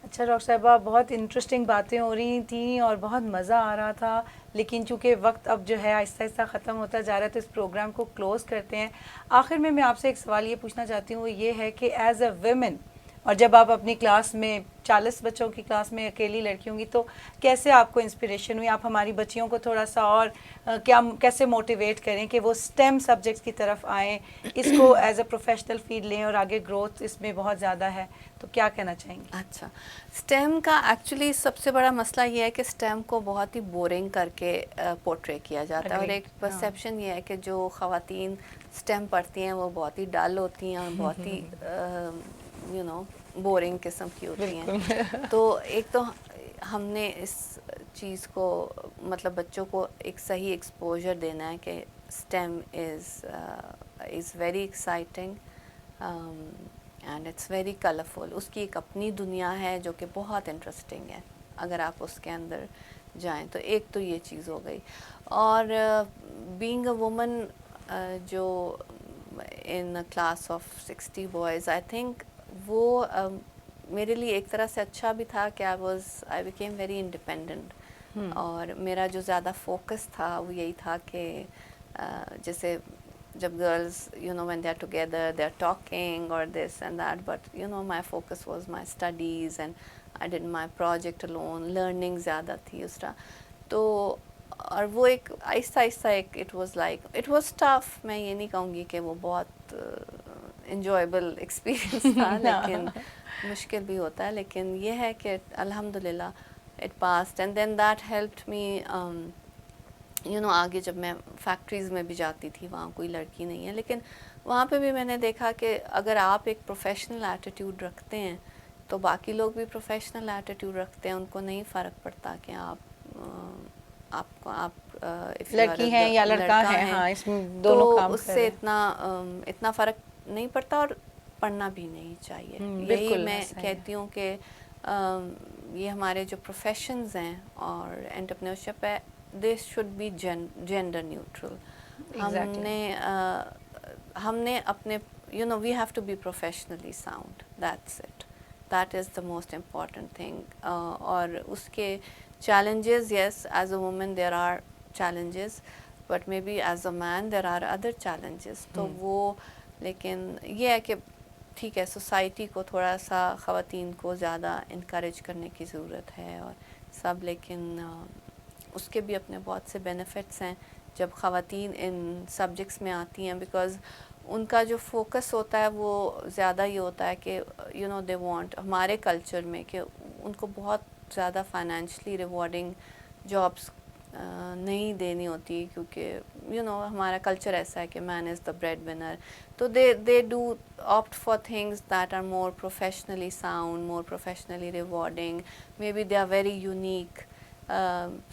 اچھا ڈاکٹر صاحبہ بہت انٹرسٹنگ باتیں ہو رہی تھیں اور بہت مزہ آ رہا تھا لیکن چونکہ وقت اب جو ہے آہستہ آہستہ ختم ہوتا جا رہا ہے تو اس پروگرام کو کلوز کرتے ہیں. آخر میں آپ سے ایک سوال یہ پوچھنا چاہتی ہوں وہ یہ ہے کہ ایز اے ویمن اور جب آپ اپنی کلاس میں 40 بچوں کی کلاس میں اکیلی لڑکی ہوں گی تو کیسے آپ کو انسپریشن ہوئی؟ آپ ہماری بچیوں کو تھوڑا سا اور کیسے موٹیویٹ کریں کہ وہ اسٹیم سبجیکٹس کی طرف آئیں, اس کو ایز اے پروفیشنل فیلڈ لیں اور آگے گروتھ اس میں بہت زیادہ ہے, تو کیا کہنا چاہیں گے؟ اچھا, اسٹیم کا ایکچولی سب سے بڑا مسئلہ یہ ہے کہ اسٹیم کو بہت ہی بورنگ کر کے پورٹریٹ کیا جاتا ہے اور ایک پرسیپشن یہ ہے کہ جو خواتین اسٹیم پڑھتی ہیں وہ بہت ہی ڈل ہوتی ہیں اور بہت ہی بورنگ قسم کی ہوتی ہیں. تو ایک تو ہم نے اس چیز کو مطلب بچوں کو ایک صحیح ایکسپوجر دینا ہے کہ STEM is very exciting and it's very colourful. اس کی ایک اپنی دنیا ہے جو کہ بہت انٹرسٹنگ ہے اگر آپ اس کے اندر جائیں تو. ایک تو یہ چیز ہو گئی. اور بینگ اے وومن جو in class of 60 boys I think وہ میرے لیے ایک طرح سے اچھا بھی تھا کہ آئی بیکیم ویری انڈیپینڈنٹ. اور میرا جو زیادہ فوکس تھا وہ یہی تھا کہ جیسے جب girls when they are together they are talking or this and that, but my focus was my studies and I did my project alone. learning زیادہ تھی اس طرح. تو اور وہ ایک آہستہ آہستہ ایک it was tough. میں یہ نہیں کہوں گی کہ وہ بہت انجوائبل ایکسپیرئنس تھا لیکن مشکل بھی ہوتا ہے, لیکن یہ ہے کہ الحمدللہ it passed and then that helped me آگے جب میں فیکٹریز میں بھی جاتی تھی وہاں کوئی لڑکی نہیں ہے لیکن وہاں پہ بھی میں نے دیکھا کہ اگر آپ ایک پروفیشنل ایٹیٹیوڈ رکھتے ہیں تو باقی لوگ بھی پروفیشنل ایٹیٹیوڈ رکھتے ہیں. ان کو نہیں فرق پڑتا کہ آپ لڑکی ہیں یا لڑکا ہے, ہاں اس میں دونوں کام اس سے اتنا فرق نہیں پڑتا اور پڑھنا بھی نہیں چاہیے. یہی میں کہتی ہوں کہ یہ ہمارے جو پروفیشنز ہیں اور انٹرپرینیورشپ ہے they should be gender neutral. ہم نے اپنے we have to be professionally sound. That's it. That is the most important thing. اور اس کے challenges, yes, as a woman there are challenges, but maybe as a man there are other challenges. تو وہ لیکن یہ ہے کہ ٹھیک ہے سوسائٹی کو تھوڑا سا خواتین کو زیادہ انکریج کرنے کی ضرورت ہے اور سب, لیکن اس کے بھی اپنے بہت سے بینیفٹس ہیں جب خواتین ان سبجیکٹس میں آتی ہیں, بیکاز ان کا جو فوکس ہوتا ہے وہ زیادہ یہ ہوتا ہے کہ دے وانٹ ہمارے کلچر میں کہ ان کو بہت زیادہ فائنینشلی ریوارڈنگ جابس نہیں دینی ہوتی کیونکہ ہمارا کلچر ایسا ہے کہ مین از دا بریڈ ونر. تو they do opt for things that are more professionally sound, more professionally rewarding. Maybe they are very unique,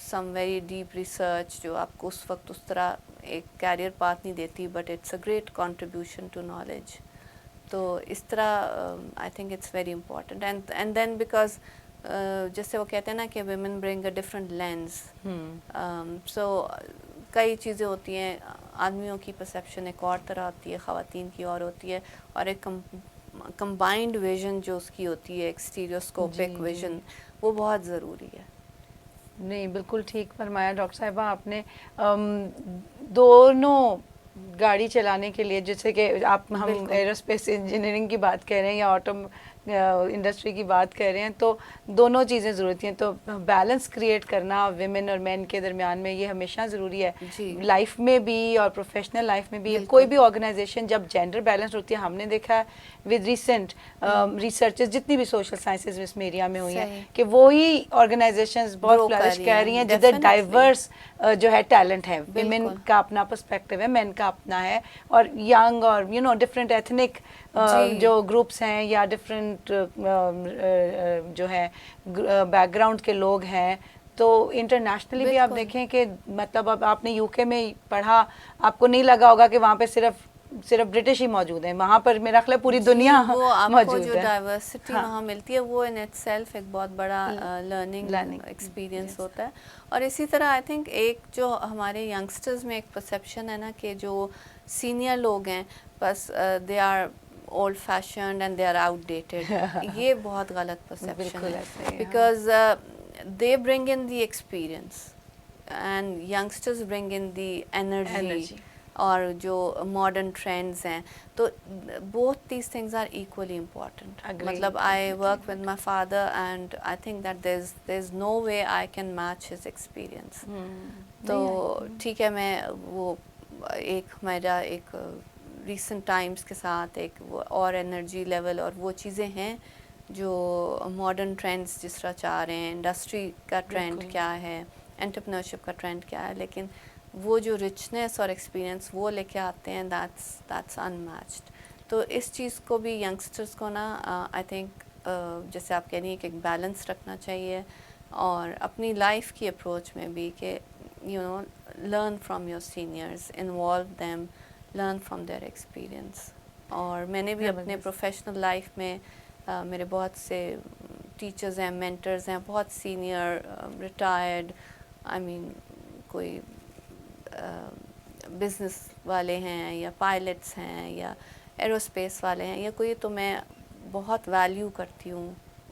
some very deep research جو آپ کو اس وقت اس طرح ایک کیریئر پاتھ نہیں دیتی, but it's a great contribution to knowledge. تو اس طرح I think it's very important. And then because جیسے وہ کہتے ہیں نا کہ women bring a different lens, so کئی چیزیں ہوتی ہیں. آدمیوں کی پرسیپشن ایک اور طرح ہوتی ہے, خواتین کی اور ہوتی ہے, اور ایک کمبائنڈ ویژن جو اس کی ہوتی ہے, ایک اسٹیریوسکوپک ویژن, وہ بہت ضروری ہے. نہیں بالکل ٹھیک فرمایا ڈاکٹر صاحبہ آپ نے. دونوں گاڑی چلانے کے لیے جیسے کہ ہم ایروسپیس انجینئرنگ کی بات کر رہے ہیں یا انڈسٹری کی بات کر رہے ہیں تو دونوں چیزیں ضروری ہیں. تو بیلنس کریٹ کرنا ویمن اور مین کے درمیان میں یہ ہمیشہ ضروری ہے, لائف میں بھی اور پروفیشنل لائف میں بھی. کوئی بھی آرگنائزیشن جب جینڈر بیلنس ہوتی ہے, ہم نے دیکھا ہے ود ریسنٹ ریسرچز جتنی بھی سوشل سائنسز اس ایریا میں ہوئی ہیں کہ وہی آرگنائزیشنز بہت فلرش کر رہی ہیں جدھر ڈائیورس جو ہے ٹیلنٹ ہے. ویمن کا اپنا پرسپیکٹو ہے, مین کا اپنا ہے, اور ینگ اور ڈفرینٹ ایتھنک جو گروپس ہیں یا ڈفرینٹ جو ہے بیک گراؤنڈ کے لوگ ہیں. تو انٹرنیشنلی بھی آپ دیکھیں کہ مطلب اب آپ نے یو کے میں پڑھا, آپ کو نہیں لگا ہوگا کہ وہاں پہ صرف برٹش ہی موجود ہیں, وہاں پر میرا خیال پوری دنیا موجود ہے. جو ڈائیورسٹی وہاں ملتی ہے وہ ان اٹ سیلف ایک بہت بڑا لرننگ ایکسپیرینس ہوتا ہے. اور اسی طرح آئی تھنک ایک جو ہمارے ینگسٹرز میں ایک پرسیپشن ہے نا کہ جو سینئر لوگ ہیں بس they are old fashioned and they are outdated, یہ بہت غلط پرسیپشن ہے because they bring in the experience and youngsters bring in the energy اور جو modern trends ہیں. تو both these things are equally important. مطلب I work with my father and I think that there's no way I can match his experience. تو ٹھیک ہے, میں وہ ایک میرا ایک recent times کے ساتھ ایک اور energy level اور وہ چیزیں ہیں جو ماڈرن ٹرینڈس جس طرح چاہ رہے ہیں, انڈسٹری کا ٹرینڈ کیا ہے, انٹرپرینورشپ کا ٹرینڈ کیا ہے, لیکن وہ جو رچنس اور ایکسپیرینس وہ لے کے آتے ہیں دیٹس ان میچڈ. تو اس چیز کو بھی ینگسٹرس کو نا آئی تھنک جیسے آپ کہہ رہی ہیں کہ ایک بیلنس رکھنا چاہیے, اور اپنی لائف کی اپروچ میں بھی کہ learn from your seniors, involve them, learn from their experience. اور میں نے بھی اپنے پروفیشنل لائف میں میرے بہت سے ٹیچرز ہیں, مینٹرز ہیں, بہت سینئر ریٹائرڈ, آئی مین کوئی بزنس والے ہیں یا پائلٹس ہیں یا ایروسپیس والے ہیں یا کوئی, تو میں بہت ویلیو کرتی ہوں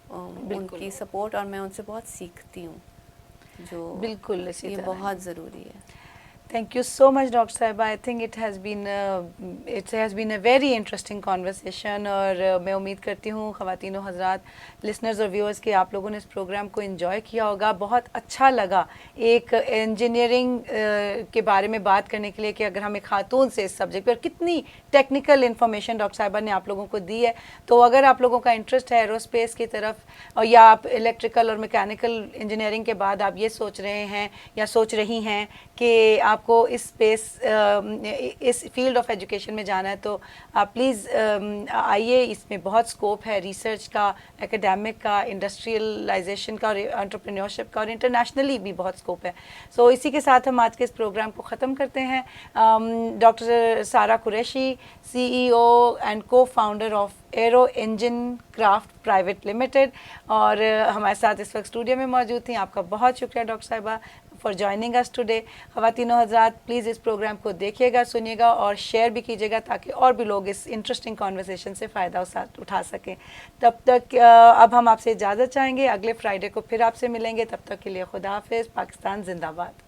ان کی سپورٹ, اور میں ان سے بہت سیکھتی ہوں, جو بالکل یہ بہت ضروری ہے. Thank you so much, Dr. Sahiba. I think it has been a very interesting conversation, اور میں امید کرتی ہوں خواتین و حضرات لسنرز اور ویورز کہ آپ لوگوں نے اس پروگرام کو انجوائے کیا ہوگا. بہت اچھا لگا ایک انجینئرنگ کے بارے میں بات کرنے کے لیے کہ اگر ہم ایک خاتون سے اس سبجیکٹ پر کتنی ٹیکنیکل انفارمیشن ڈاکٹر صاحبہ نے آپ لوگوں کو دی ہے. تو اگر آپ لوگوں کا انٹرسٹ ہے ایروسپیس کی طرف, اور یا آپ الیکٹریکل اور میکینیکل انجینئرنگ کے بعد آپ یہ سوچ رہے ہیں یا سوچ رہی ہیں کہ آپ کو اس اس فیلڈ آف ایجوکیشن میں جانا ہے, تو آپ پلیز آئیے. اس میں بہت اسکوپ ہے ڈریسرچ کا, اکیڈیمک کا, انڈسٹریلائزیشن کا, اور انٹرپرینورشپ کا, اور انٹرنیشنلی بھی بہت اسکوپ ہے. سو اسی کے ساتھ ہم آج کے اس پروگرام کو ختم کرتے ہیں. Doctor Sara Qureshi, CEO and co founder of Aero Engine Craft private limited, اور ہمارے ساتھ اس وقت اسٹوڈیو میں موجود تھیں. آپ کا بہت شکریہ ڈاکٹر صاحبہ فار جوائننگ اس ٹوڈے. خواتین و حضرات پلیز اس پروگرام کو دیکھیے گا, سنیے گا اور شیئر بھی کیجیے گا تاکہ اور بھی لوگ اس انٹرسٹنگ کانورسیشن سے فائدہ اٹھا سکیں. تب تک اب ہم آپ سے اجازت چاہیں گے, اگلے فرائیڈے کو پھر آپ سے ملیں گے. تب تک کے لیے خدا حافظ. پاکستان زندہ باد.